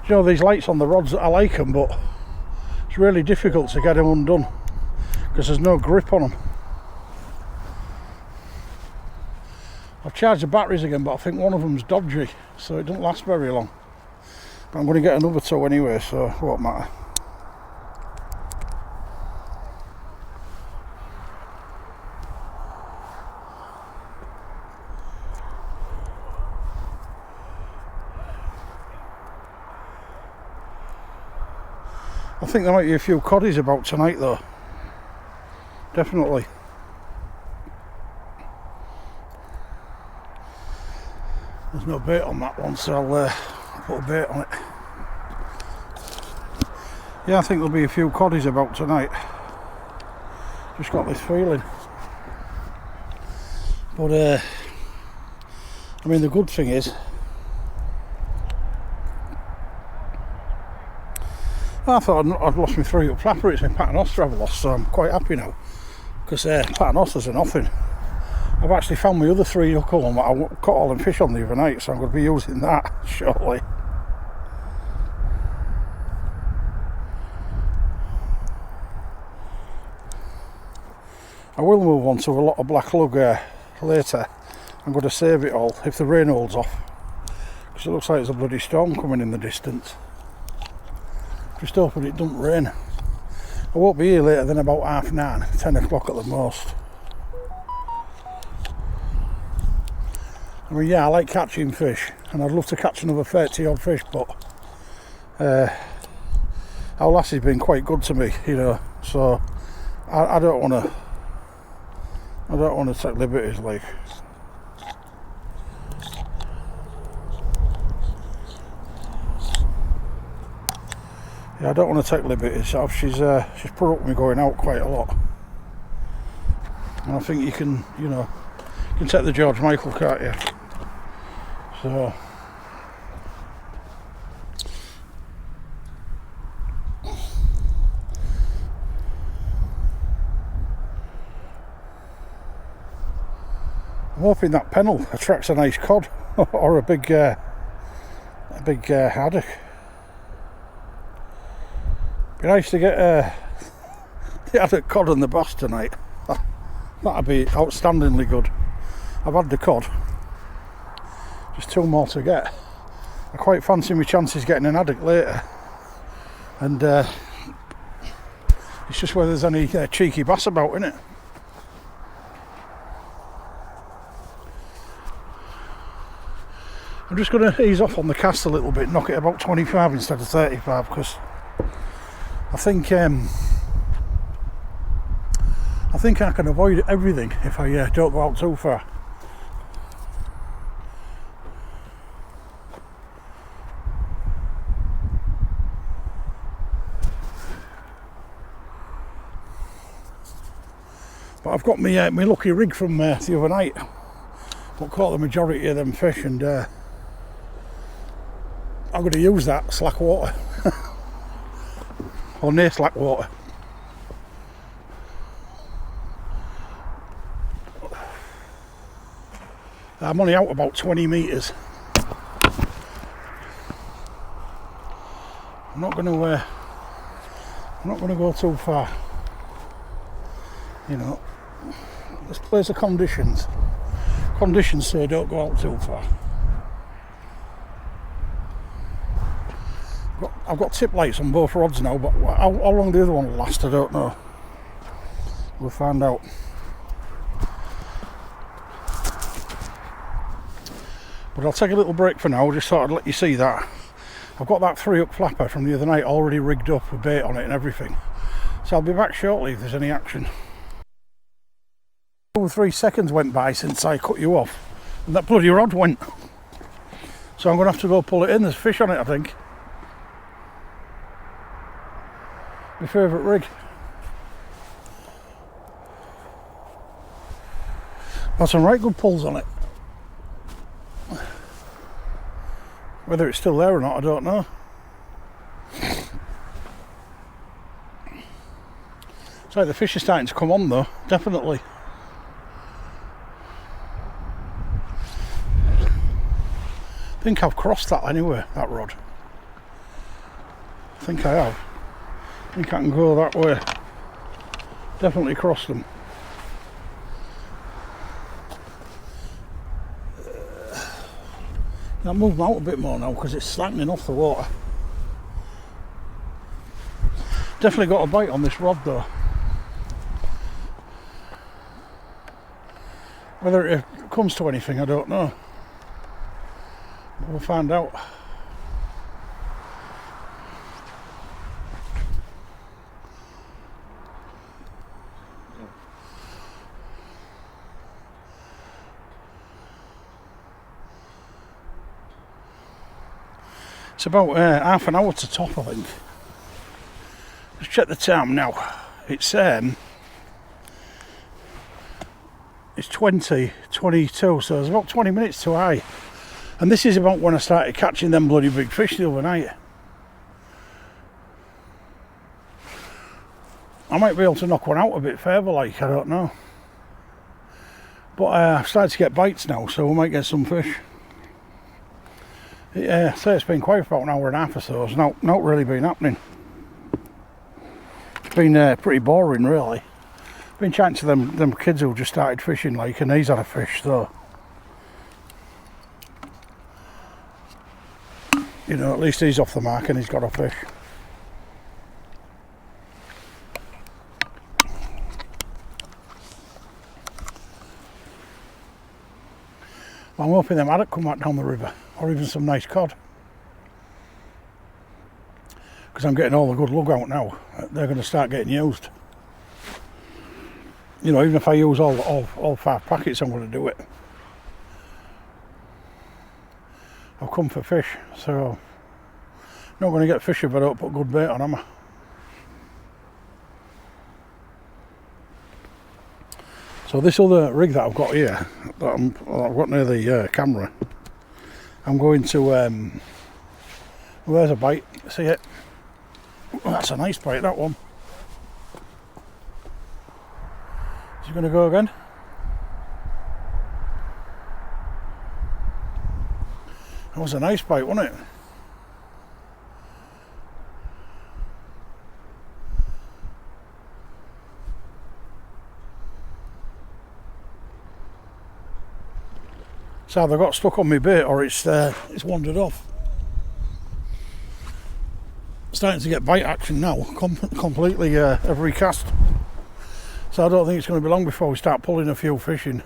You know, these lights on the rods, I like them, but it's really difficult to get them undone because there's no grip on them. I've charged the batteries again, but I think one of them's dodgy, so it doesn't last very long. But I'm going to get another two anyway, so it won't matter. I think there might be a few coddies about tonight though, definitely. There's no bait on that one, so I'll put a bait on it. Yeah, I think there'll be a few coddies about tonight. Just got this feeling. But I mean, the good thing is, I thought I'd lost my 3-hook flapper. It's my paternoster I've lost, so I'm quite happy now, because paternosters are nothing. I've actually found my other 3-hook home that I caught all them fish on the other night, so I'm going to be using that shortly. I will move on to a lot of black lug later. I'm going to save it all if the rain holds off, because it looks like there's a bloody storm coming in the distance. Just hoping it doesn't rain. I won't be here later than about 9:30, 10 o'clock at the most. I mean, yeah, I like catching fish, and I'd love to catch another 30 odd fish, but our lassie's been quite good to me, you know, so I don't want to take liberties, like. Yeah, I don't want to take liberties. She's put up with me going out quite a lot, and I think you can take the George Michael, can't you? So I'm hoping that pennel attracts a nice cod or a big haddock. Be nice to get the haddock, cod and the bass tonight. That'd be outstandingly good. I've had the cod, just 2 more to get. I quite fancy my chances getting an haddock later, and it's just whether there's any cheeky bass about, innit? I'm just going to ease off on the cast a little bit, knock it about 25 instead of 35, because I think I can avoid everything if I don't go out too far. But I've got my lucky rig from the other night. What caught the majority of them fish, and I'm going to use that slack water. Or near slack water. I'm only out about 20 metres. I'm not going to go too far. You know, let's play the conditions. Conditions say don't go out too far. I've got tip lights on both rods now, but how long the other one will last, I don't know. We'll find out. But I'll take a little break for now, just thought I'd let you see that. I've got that 3-hook flapper from the other night already rigged up with bait on it and everything. So I'll be back shortly if there's any action. 2 or 3 seconds went by since I cut you off, and that bloody rod went. So I'm going to have to go pull it in. There's fish on it, I think. My favourite rig. Got some right good pulls on it. Whether it's still there or not, I don't know. It's like the fish are starting to come on though, definitely. I think I've crossed that anyway, that rod. I think I have. I think I can go that way. Definitely crossed them. I'll move them out a bit more now because it's slackening off the water. Definitely got a bite on this rod though. Whether it comes to anything, I don't know. But we'll find out. It's about half an hour to top, I think. Let's check the time now. It's 20:22, so it's about 20 minutes to high. And this is about when I started catching them bloody big fish the other night. I might be able to knock one out a bit further, like, I don't know. But I've started to get bites now, so we might get some fish. So it's been quiet for about an hour and a half or so. It's not really been happening. It's been pretty boring, really. Been chatting to them kids who just started fishing, like, and he's had a fish, so you know, at least he's off the mark and he's got a fish. Well, I'm hoping them haddock come back down the river, or even some nice cod, because I'm getting all the good lug out now. They're going to start getting used. You know, even if I use all 5 packets, I'm going to do it. I've come for fish, so not going to get fish if I don't put good bait on, am I? So this other rig that I've got here, that I've got near the camera, I'm going to, well, there's a bite, see it? Well, that's a nice bite, that one. Is he going to go again? That was a nice bite, wasn't it? It's either got stuck on my bait or it's wandered off. Starting to get bite action now, completely every cast. So I don't think it's going to be long before we start pulling a few fish in.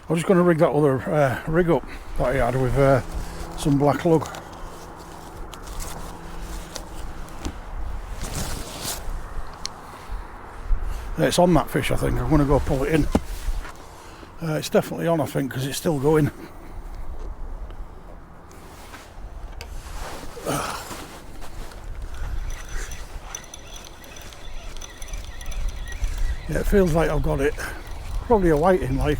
I'm just going to rig that other rig up that I had with some black lug. It's on that fish, I think. I'm going to go pull it in. It's definitely on, I think, because it's still going. Yeah, it feels like I've got it. Probably a whiting, like.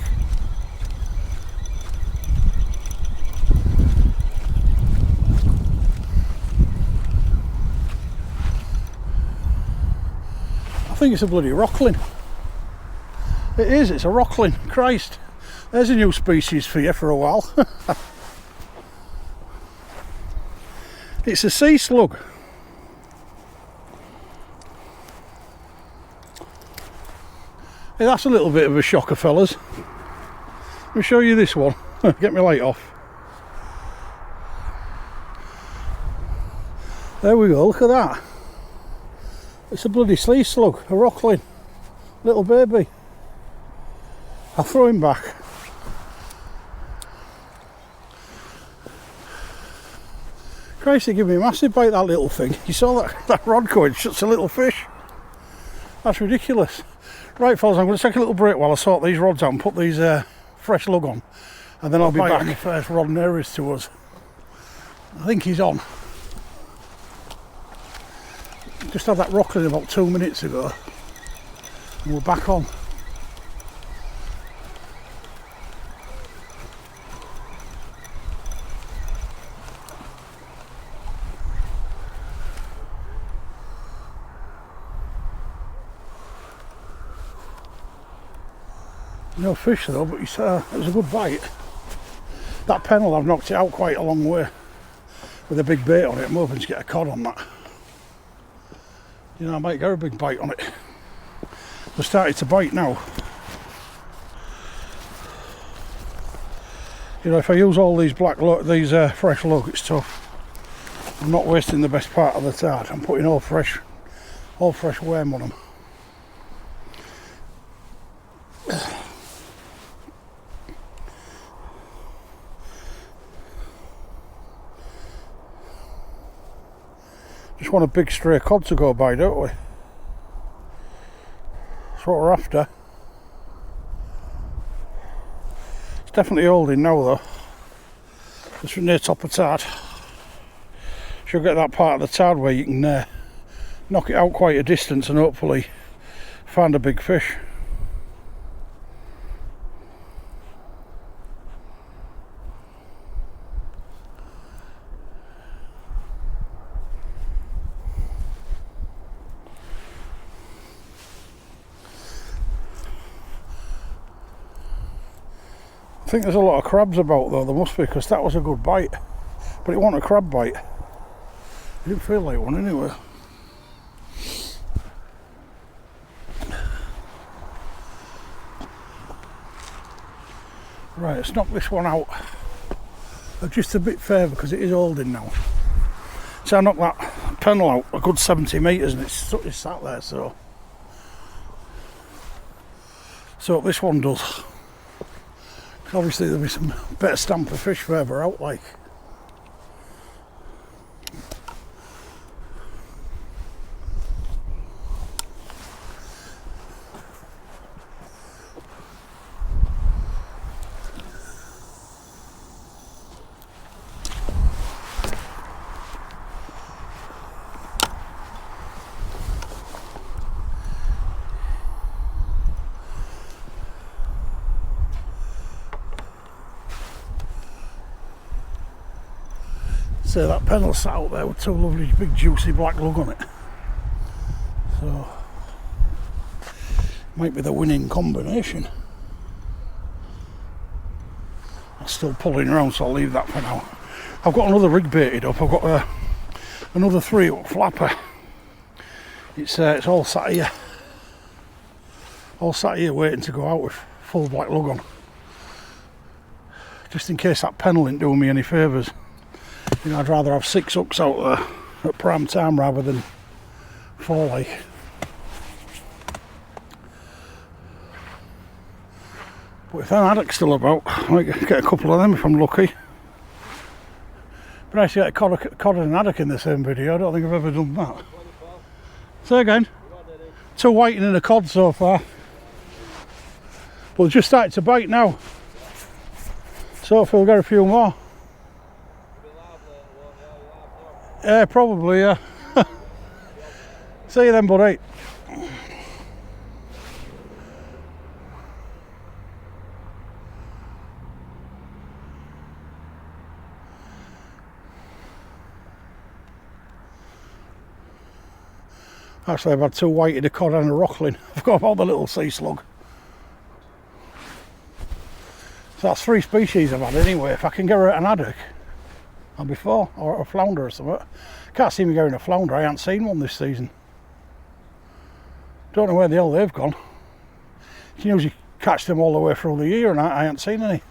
I think it's a bloody Rockling. It is, it's a Rockling. Christ, there's a new species for you for a while. It's a sea slug. Hey, that's a little bit of a shocker, fellas. Let me show you this one. Get my light off. There we go, look at that. It's a bloody sea slug, a Rockling, little baby. I'll throw him back. Christ, he gave me a massive bite, that little thing. You saw that rod going, shuts a little fish. That's ridiculous. Right, fellas, I'm going to take a little break while I sort these rods out and put these fresh lug on. and then I'll be back on the first rod nearest to us. I think he's on. Just had that Rockling about 2 minutes ago, and we're back on. No fish though, but it was a good bite. That pennel, I've knocked it out quite a long way with a big bait on it. I'm hoping to get a cod on that. You know, I might get a big bite on it. They're starting to bite now. You know, if I use all these fresh lug, it's tough. I'm not wasting the best part of the tart. I'm putting all fresh worm on them. Just want a big stray cod to go by, don't we? That's what we're after. It's definitely holding now though. Just near top of tard. Should get that part of the tard where you can knock it out quite a distance and hopefully find a big fish. I think there's a lot of crabs about though, there must be, because that was a good bite, but it wasn't a crab bite. It didn't feel like one anyway. Right, let's knock this one out. Just a bit further because it is holding now. So I knocked that pennel out a good 70 metres and it's sat there, so this one does. Obviously there'll be some better stamper fish further out, like. So that pennel sat out there with two lovely big juicy black lug on it. So might be the winning combination. I'm still pulling around, so I'll leave that for now. I've got another rig baited up. I've got another 3-hook flapper. It's all sat here waiting to go out with full black lug on, just in case that pennel ain't doing me any favours. You know, I'd rather have 6 hooks out there at prime time rather than 4, like. But if that haddock's still about, I might get a couple of them if I'm lucky. But I actually get a cod and an haddock in the same video. I don't think I've ever done that. Say again. 2 whiting and a cod so far. But just started to bite now. So hopefully we'll get a few more. Yeah, probably, yeah. See you then, buddy. Actually, I've had 2 whiting, a cod and a rockling. I forgot about the little sea slug. So that's 3 species I've had anyway. If I can get an haddock, I'll be 4, or a flounder or something. Can't see me getting a flounder. I haven't seen one this season. Don't know where the hell they've gone. You can usually catch them all the way through the year, and I haven't seen any.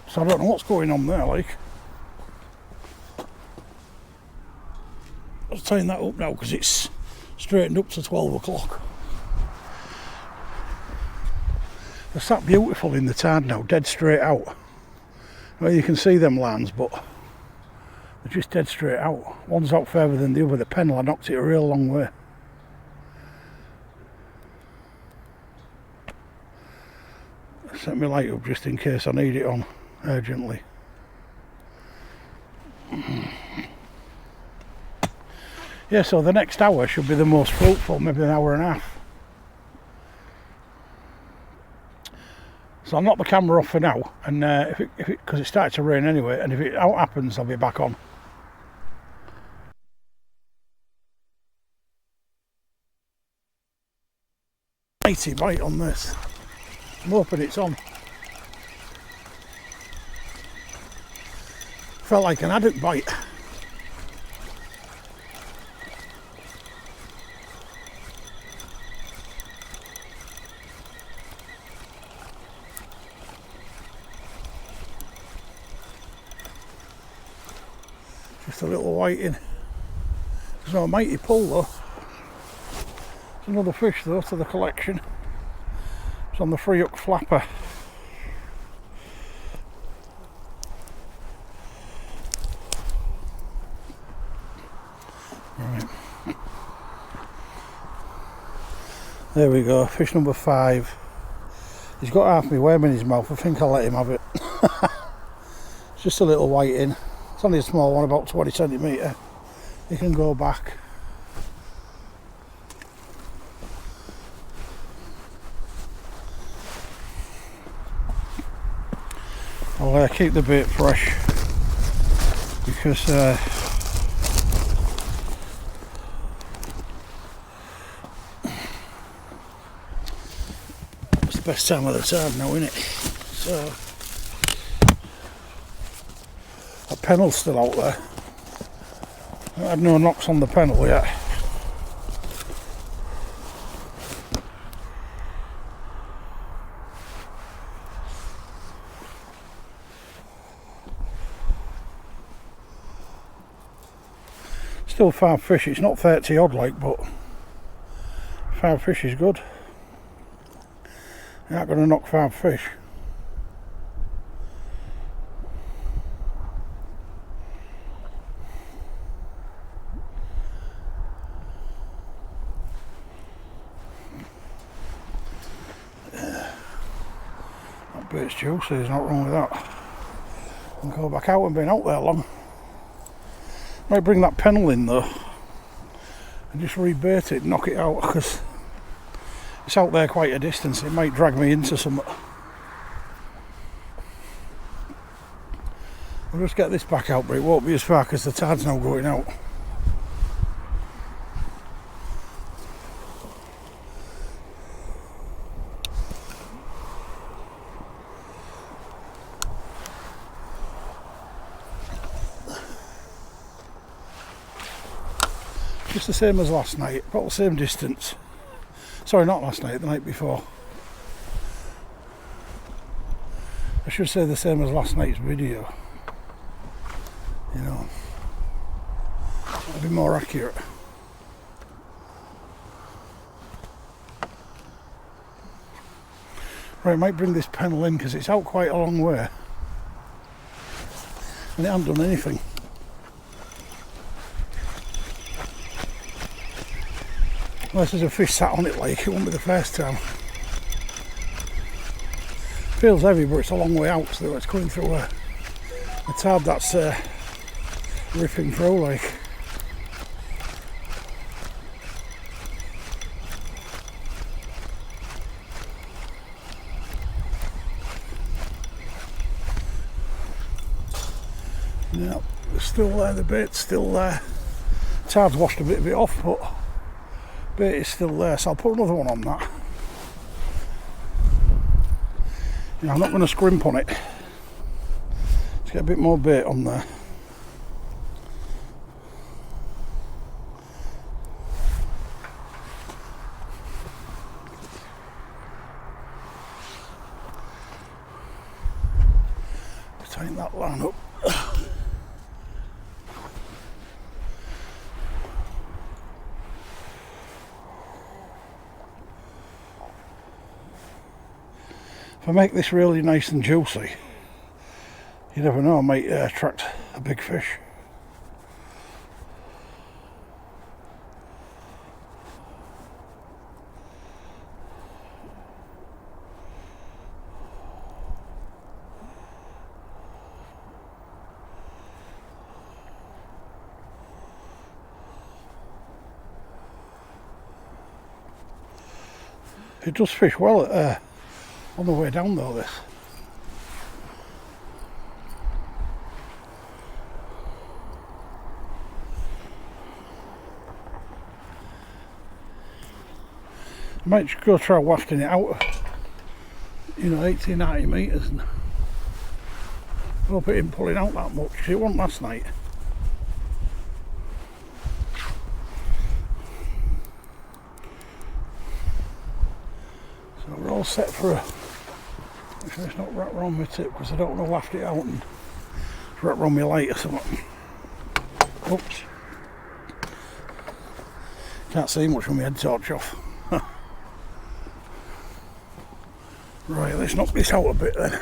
So I don't know what's going on there, like. I'll tighten that up now because it's straightened up to 12 o'clock. They're sat beautiful in the tide now, dead straight out. Well, you can see them lines, but they're just dead straight out. One's out further than the other. The pennel, I knocked it a real long way. Set my light up just in case I need it on urgently. Yeah, so the next hour should be the most fruitful, maybe an hour and a half. So I'll knock the camera off for now, and because it starts to rain anyway, and if it out happens, I'll be back on. Mighty bite on this. I'm hoping it's on. Felt like an haddock bite. Just a little whiting. There's no mighty pull though. There's another fish though to the collection. It's on the 3-hook flapper. Right. There we go, fish number 5. He's got half my worm in his mouth. I think I'll let him have it. It's just a little whiting. It's only a small one, about 20 centimetre. He can go back. I'll keep the bait fresh because it's the best time of the tide now, isn't it? So that pennel's still out there. I had no knocks on the pennel yet. Still 5 fish, it's not 30 odd like, but 5 fish is good. You're not going to knock 5 fish. That bait's juicy, there's not wrong with that. And go back out and been out there long. Might bring that pennel in though and just rebait it, knock it out, because it's out there quite a distance. It might drag me into something. I'll just get this back out, but it won't be as far because the tide's now going out. Just the same as last night, about the same distance. Sorry, not last night, the night before. I should say the same as last night's video. You know, that'd be more accurate. Right, I might bring this pennel in because it's out quite a long way. And it hasn't done anything. Unless there's a fish sat on it, like it won't be the first time. Feels heavy, but it's a long way out, so it's going through a tide that's ripping through like. No, it's still there, the bait's still there. Tide's washed a bit of it off, but bait is still there, so I'll put another one on that. You know, I'm not going to scrimp on it. Let's get a bit more bait on there. Tighten that line up. If I make this really nice and juicy, you never know, I might attract a big fish. It does fish well on the way down though, this. I might just go try wafting it out, you know, 80, 90 metres, and hope it isn't pulling out that much. It wasn't last night. So we're all set for a... Make sure it's not wrapped around my tip, because I don't want to waft it out and wrap around my light or something. Oops. Can't see much with my head torch off. Right, let's knock this out a bit then.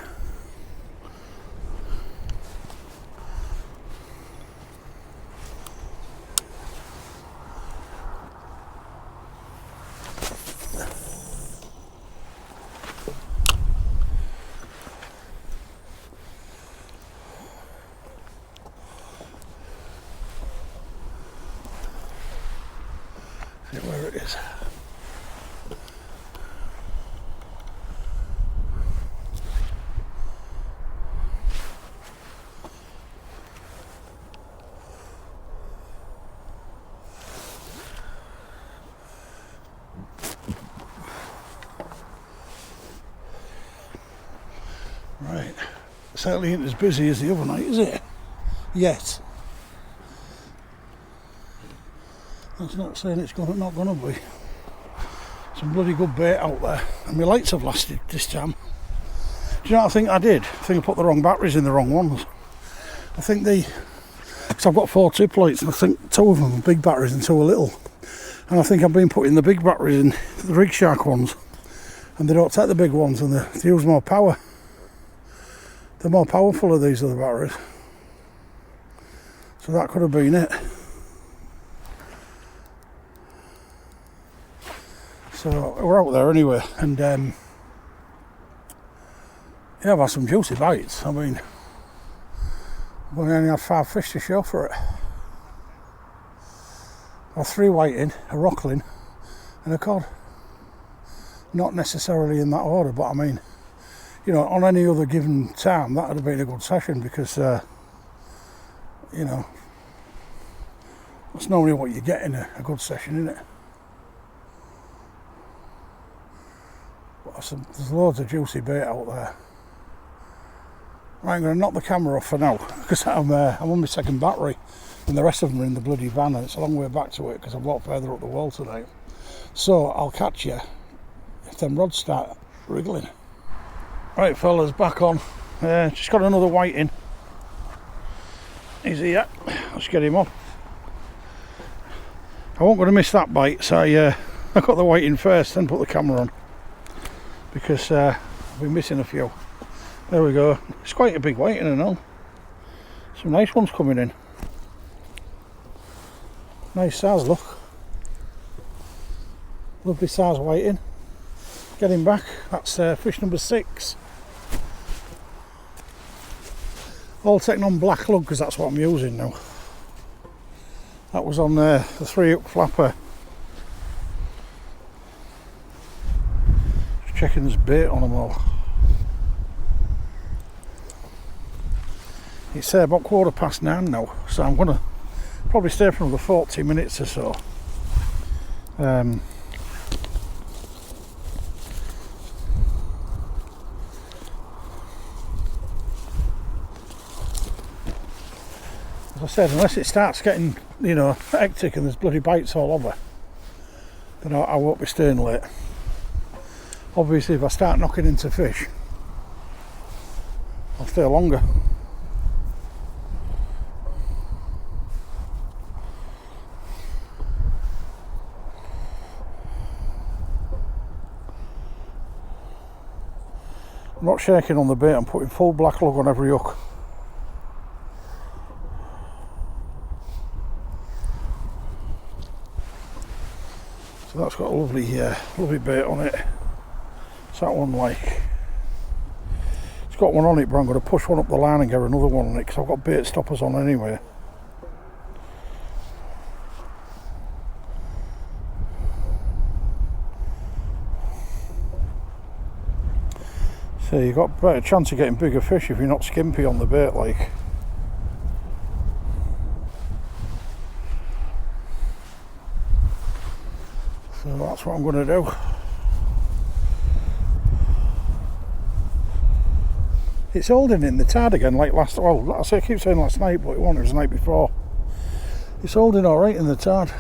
See where it is. Right, certainly ain't as busy as the other night, is it? Yet. That's not saying it's not going to be. Some bloody good bait out there, and my lights have lasted this time. Do you know what I think I did? I think I put the wrong batteries in the wrong ones. I think because I've got 4 tip lights, and I think 2 of them are big batteries and 2 are little. And I think I've been putting the big batteries in the Rig Shark ones, and they don't take the big ones, and they use more power. They're more powerful of these other batteries. So that could have been it. So we're out there anyway, and yeah, I've had some juicy bites. I mean, I've only had 5 fish to show for it. I've 3 whiting, a rockling, and a cod. Not necessarily in that order, but I mean, you know, on any other given time, that would have been a good session, because, you know, that's normally what you get in a good session, isn't it? But there's loads of juicy bait out there. Right, I'm going to knock the camera off for now, because I'm on my second battery, and the rest of them are in the bloody van, and it's a long way back to it, because I've walked further up the wall tonight. So I'll catch you if them rods start wriggling. Right fellas, back on. Just got another whiting. He's here. Let's get him up. I won't going to miss that bite, so I got the whiting first, then put the camera on, because I've been missing a few. There we go. It's quite a big whiting and all. Some nice ones coming in. Nice size, look. Lovely size whiting. Get him back. That's fish number 6. All taken on black lug, because that's what I'm using now. That was on the 3-hook flapper. Just checking there's bait on them all. It's about 9:15 now, so I'm going to probably stay for another 40 minutes or so. As I said, unless it starts getting, you know, hectic and there's bloody bites all over, then I won't be staying late. Obviously, if I start knocking into fish, I'll stay longer. I'm not shaking on the bait, I'm putting full black lug on every hook. So that's got a lovely bait on it. What's that one like? It's got one on it, but I'm going to push one up the line and get another one on it, because I've got bait stoppers on anyway. So you've got a better chance of getting bigger fish if you're not skimpy on the bait, like. So that's what I'm going to do. It's holding in the tide again like last, well, I keep saying last night, but it wasn't, it was the night before. It's holding alright in the tide.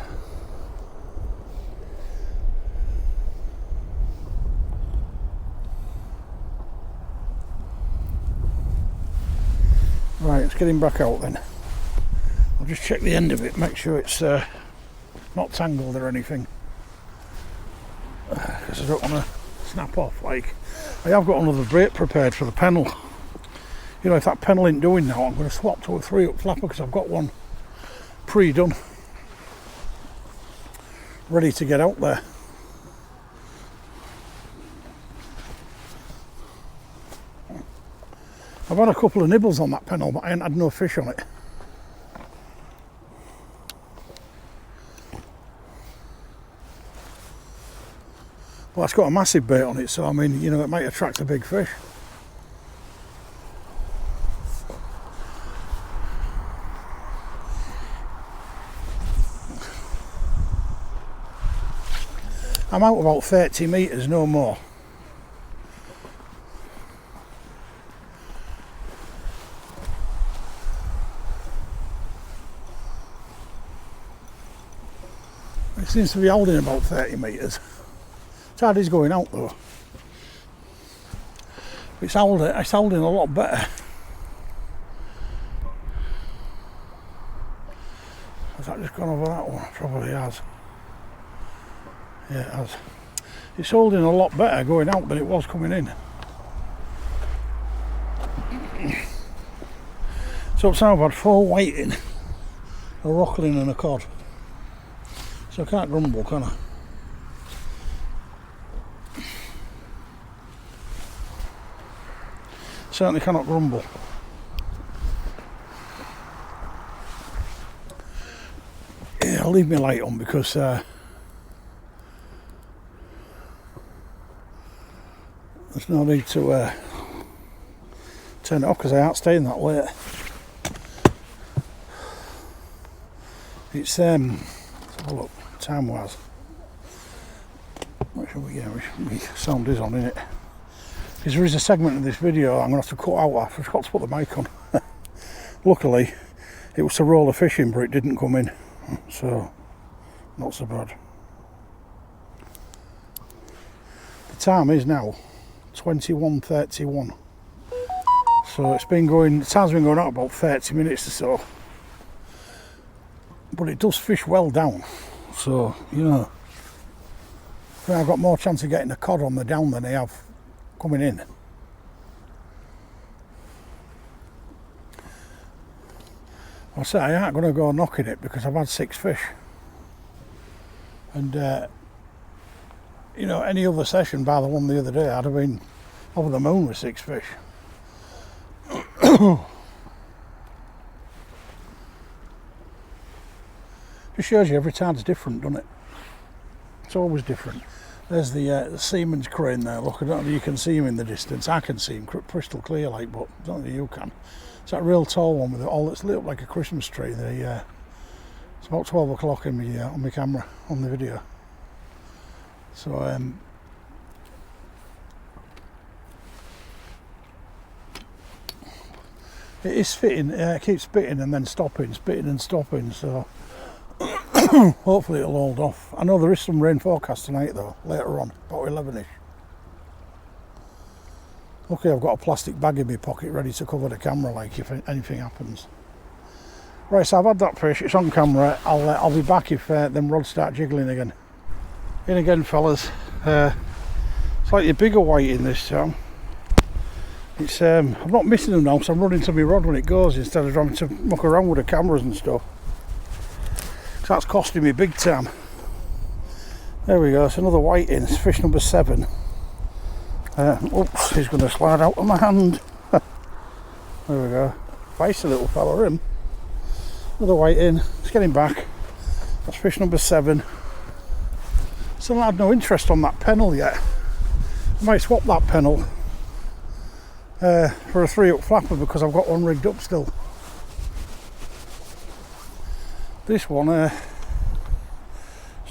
Right, let's get him back out then. I'll just check the end of it, make sure it's not tangled or anything. Because I don't want to snap off. Like, I have got another braid prepared for the pennel. You know, if that pennel ain't doing now, I'm going to swap to a 3-up flapper because I've got one pre-done, ready to get out there. I've had a couple of nibbles on that pennel, but I ain't had no fish on it. Well, it's got a massive bait on it, so I mean, you know, it might attract a big fish. I'm out about 30 metres, no more. It seems to be holding about 30 metres. Tide is going out though. It's holding a lot better. Has that just gone over that one? Probably has. Yeah, it has. It's holding a lot better going out than it was coming in. So it's now I've had 4 whiting, a rockling and a cod. So I can't grumble, can I? Certainly cannot grumble. Yeah, I'll leave my light on because there's no need to turn it off because I aren't staying that late. It's let's have a look, time wise. What should we get? My sound is on, isn't it? Because there is a segment in this video I'm going to have to cut out. I forgot to put the mic on. Luckily, it was to roll the fish in, but it didn't come in. So, not so bad. The time is now 21:31. So it's been going, the time's been going out about 30 minutes or so. But it does fish well down. So, you know, I think I've got more chance of getting a cod on the down than I have coming in. I say I aren't going to go knocking it because I've had 6 fish. And, you know, any other session, bar the one the other day, I'd have been over the moon with 6 fish. Just shows you every tide's different, doesn't it? It's always different. There's the seaman's crane there. Look, I don't know if you can see him in the distance. I can see him crystal clear, like, but I don't know if you can. It's that real tall one with it all that's lit up like a Christmas tree. It's about 12 o'clock on my camera, on the video. So it is fitting. It keeps spitting and then stopping, spitting and stopping. So hopefully it'll hold off. I know there is some rain forecast tonight though, later on, about 11ish. Luckily I've got a plastic bag in my pocket ready to cover the camera, like if anything happens. Right, so I've had that fish, it's on camera. I'll be back if them rods start jiggling again. In again, fellas. Slightly bigger white in this time. It's I'm not missing them now, so I'm running to my rod when it goes instead of having to muck around with the cameras and stuff. So that's costing me big time. There we go, it's another white in. It's fish number 7. Oops, he's going to slide out of my hand. There we go. Feisty little fella, him. Another white in. Let's get him back. That's fish number 7. Still had no interest on that pennel yet. I might swap that pennel for a 3-up flapper because I've got one rigged up still. This one is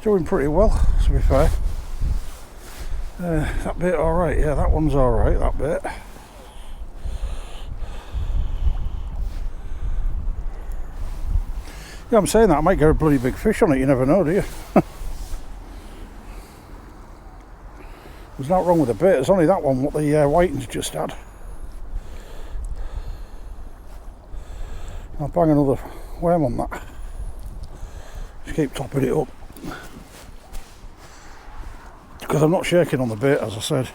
doing pretty well, to be fair. That bit alright, yeah, that one's alright, that bit. Yeah, I'm saying that, I might get a bloody big fish on it, you never know, do you? There's nothing wrong with the bait, it's only that one what the whiting's just had. I'll bang another worm on that. Just keep topping it up. Because I'm not shaking on the bait, as I said.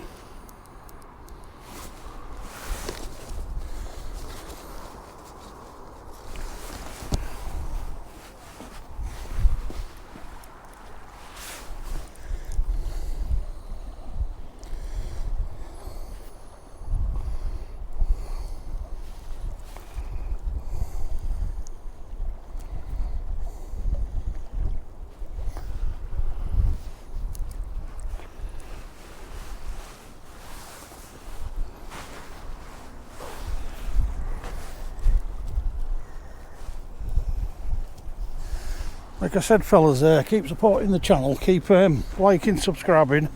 Like I said, fellas, keep supporting the channel, keep liking, subscribing,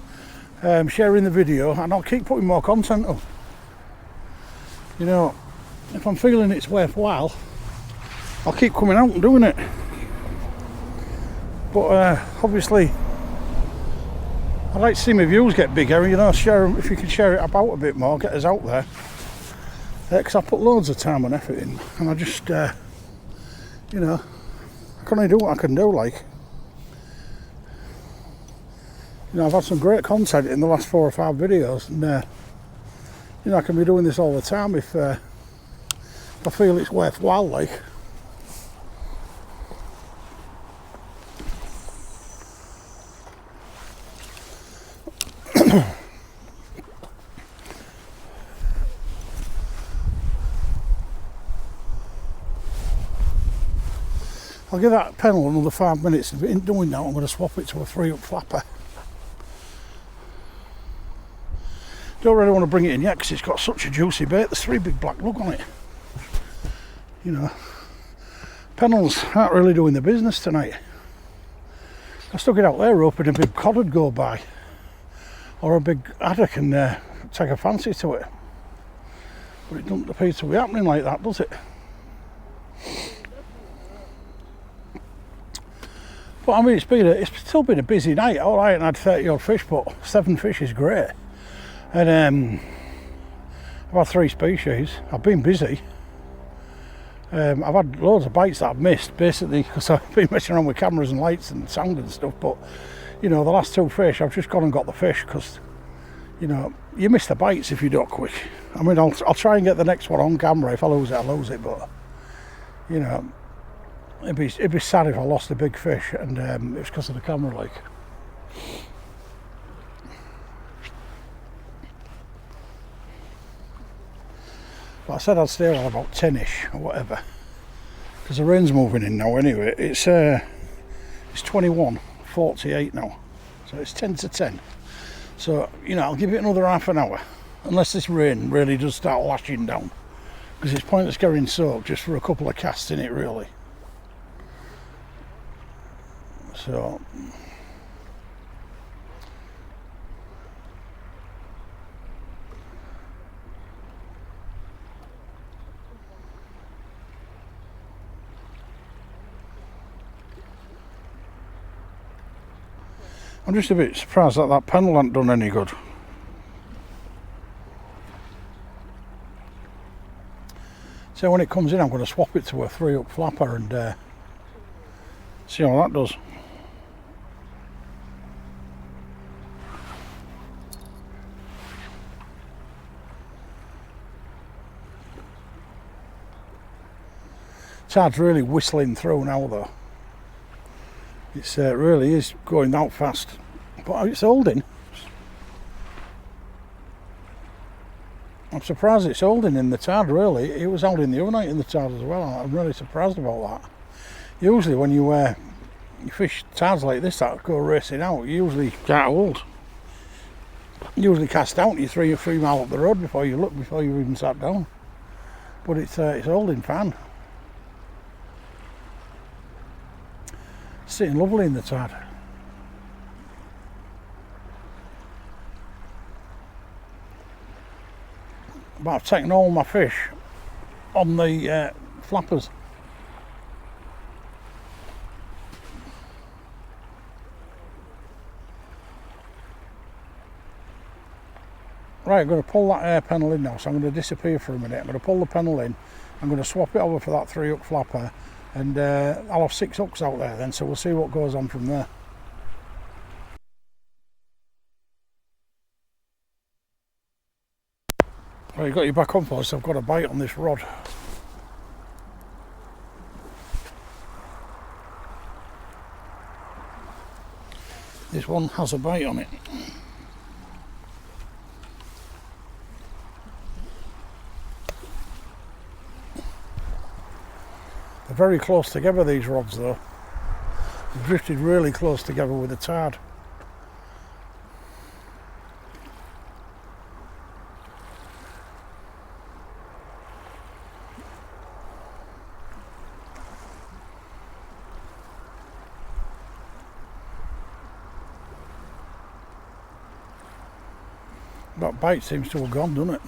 sharing the video, and I'll keep putting more content up. You know, if I'm feeling it's worthwhile, I'll keep coming out and doing it. But obviously, I'd like to see my views get bigger, you know, share them, if you can share it about a bit more, get us out there. Because I put loads of time and effort in, and I just, you know, I can only do what I can do, like. You know, I've had some great content in the last 4 or 5 videos, and you know, I can be doing this all the time if I feel it's worthwhile, like. I'll give that panel another 5 minutes. If it ain't doing that, I'm going to swap it to a 3-up flapper. Don't really want to bring it in yet because it's got such a juicy bait. There's 3 big black lug on it. You know, panels aren't really doing the business tonight. I stuck it out there hoping a big cod would go by, or a big haddock, and take a fancy to it. But it doesn't appear to be happening like that, does it? But I mean, it's still been a busy night. All right, and I had 30 odd fish, but 7 fish is great. And I've had 3 species. I've been busy. I've had loads of bites that I've missed, basically, because I've been messing around with cameras and lights and sound and stuff. But you know, the last 2 fish, I've just gone and got the fish because, you know, you miss the bites if you do it quick. I mean, I'll try and get the next one on camera. If I lose it, I lose it. But you know, it'd be sad if I lost a big fish, and it's because of the camera, like. But I said I'd stay on about 10ish or whatever, because the rain's moving in now. Anyway, it's 21:48 now, so it's 10 to 10. So you know, I'll give it another half an hour, unless this rain really does start lashing down, because it's pointless getting soaked just for a couple of casts in it, really. So I'm just a bit surprised that that panel hasn't done any good. So when it comes in, I'm going to swap it to a 3-up flapper and see how that does. Tide's really whistling through now, though. It's really is going out fast, but it's holding. I'm surprised it's holding in the tide, really. It was holding the other night in the tide as well. I'm really surprised about that. Usually when you fish tides like this that go racing out, you usually can't hold. Usually cast out, you 3 miles up the road before you look, before you even sat down. But it's holding fine. Sitting lovely in the tide. But I've taken all my fish on the flappers. Right, I'm going to pull that air panel in now, so I'm going to disappear for a minute. I'm going to pull the panel in, I'm going to swap it over for that 3-hook flapper, and I'll have 6 hooks out there then, so we'll see what goes on from there. Right, you got your back on first, I've got a bite on this rod. This one has a bite on it. They're very close together, these rods though. They've drifted really close together with the tide. That bite seems to have gone, doesn't it?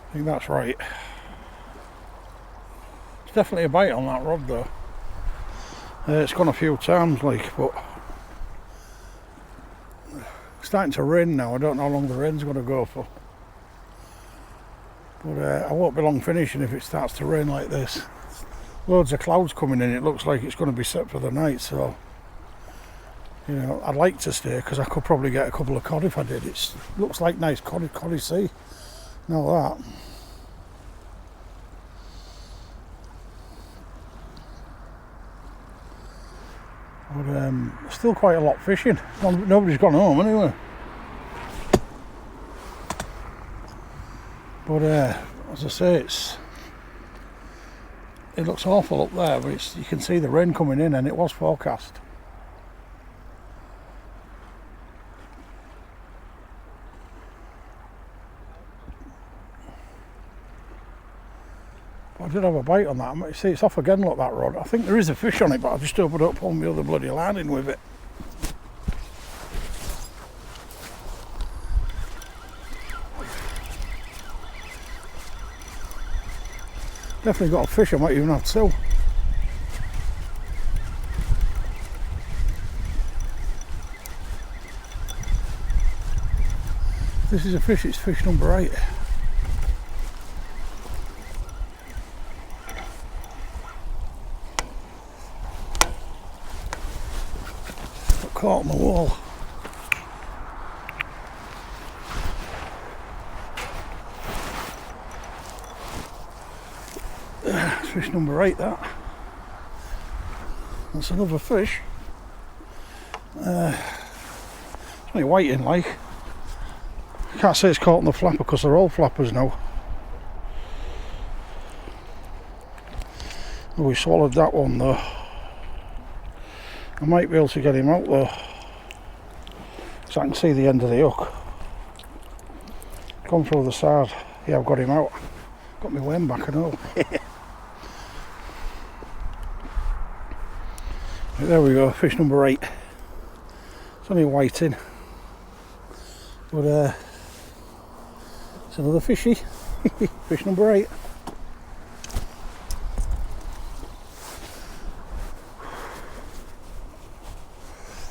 I think that's right. It's definitely a bite on that rod though. It's gone a few times like, but it's starting to rain now. I don't know how long the rain's going to go for. But I won't be long finishing if it starts to rain like this. Loads of clouds coming in. It looks like it's going to be set for the night, so you know, I'd like to stay because I could probably get a couple of cod if I did. It looks like nice coddy sea. Know that. But still quite a lot fishing. Nobody's gone home anyway. But as I say, it looks awful up there, but you can see the rain coming in, and it was forecast. I did have a bite on that. You see, it's off again, look, that rod. I think there is a fish on it, but I just opened up, pulled my other bloody line in with it. Definitely got a fish, I might even have two. This is a fish, it's fish number 8. Caught on the wall. It's fish number 8, that. That's another fish. It's only whiting like. I can't say it's caught on the flapper because they're all flappers now. Oh, we swallowed that one though. I might be able to get him out though, so I can see the end of the hook. Come through the side. Yeah, I've got him out. Got my worm back and all. There we go, fish number 8. It's only whiting, but it's another fishy. Fish number 8.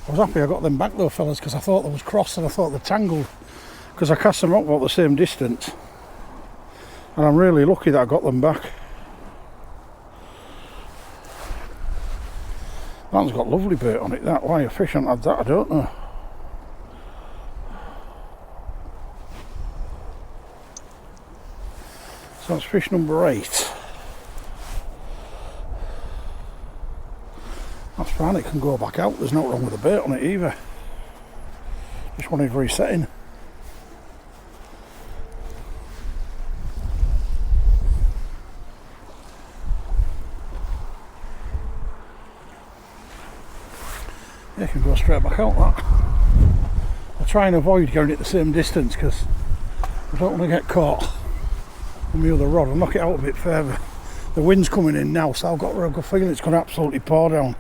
I was happy I got them back though, fellas, because I thought they was crossed and I thought they're tangled, because I cast them up about the same distance, and I'm really lucky that I got them back. That one's got lovely bait on it, that. Why a fish hasn't had that, I don't know. So that's fish number 8. That's fine, it can go back out, there's nothing wrong with the bait on it either. Just wanted resetting. Yeah, it can go straight back out, that. I'll try and avoid going at the same distance because I don't want to get caught on the other rod. I'll knock it out a bit further. The wind's coming in now, so I've got a good feeling it's going to absolutely pour down.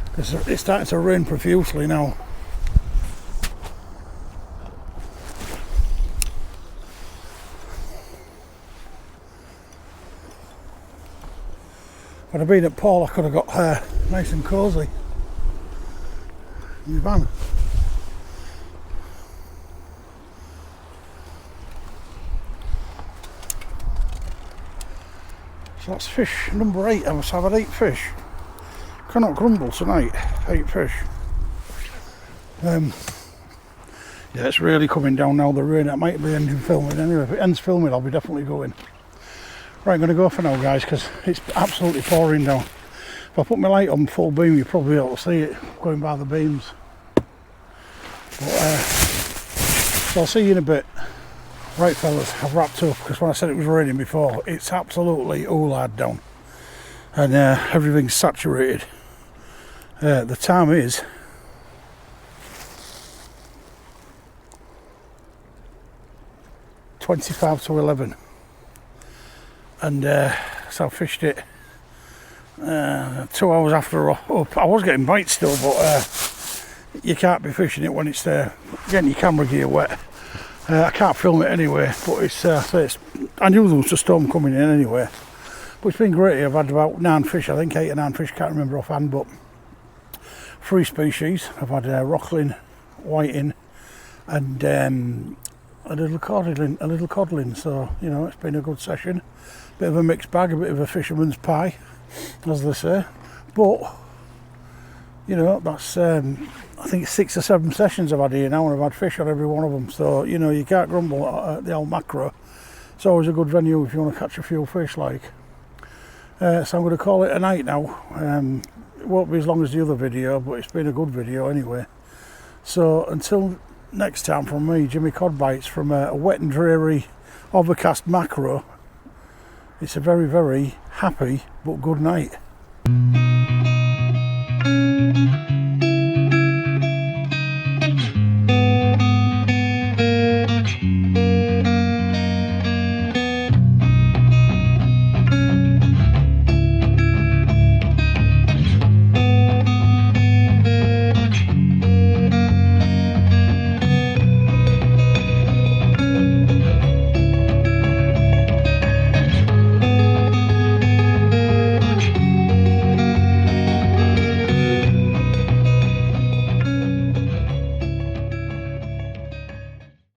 Because it's starting to rain profusely now. If I'd have been at Paull, I could have got nice and cosy in the van. So that's fish number 8. I must have had 8 fish. Cannot grumble tonight. 8 fish. Yeah, it's really coming down now, the rain. It might be ending filming anyway. If it ends filming, I'll be definitely going. Right, I'm going to go for now, guys, because it's absolutely pouring down. If I put my light on full beam, you'll probably be able to see it going by the beams. But, so I'll see you in a bit. Right, fellas, I've wrapped up, because when I said it was raining before, it's absolutely all hard down. And everything's saturated. The time is 25 to 11. And so I fished it 2 hours after up. I was getting bites still, but you can't be fishing it when it's getting your camera gear wet. I can't film it anyway, but I knew there was a storm coming in anyway. But it's been great. I've had about 9 fish, I think 8 or 9 fish, can't remember offhand, but 3 species. I've had rockling, whiting, and a little codling. So, you know, it's been a good session. Bit of a mixed bag, a bit of a fisherman's pie, as they say. But, you know, that's, I think 6 or 7 sessions I've had here now, and I've had fish on every one of them. So, you know, you can't grumble at the old MAKRO. It's always a good venue if you want to catch a few fish, like. So I'm going to call it a night now. It won't be as long as the other video, but it's been a good video anyway. So until next time from me, Jimmy Codbites, from a wet and dreary overcast MAKRO, it's a very, very happy but good night.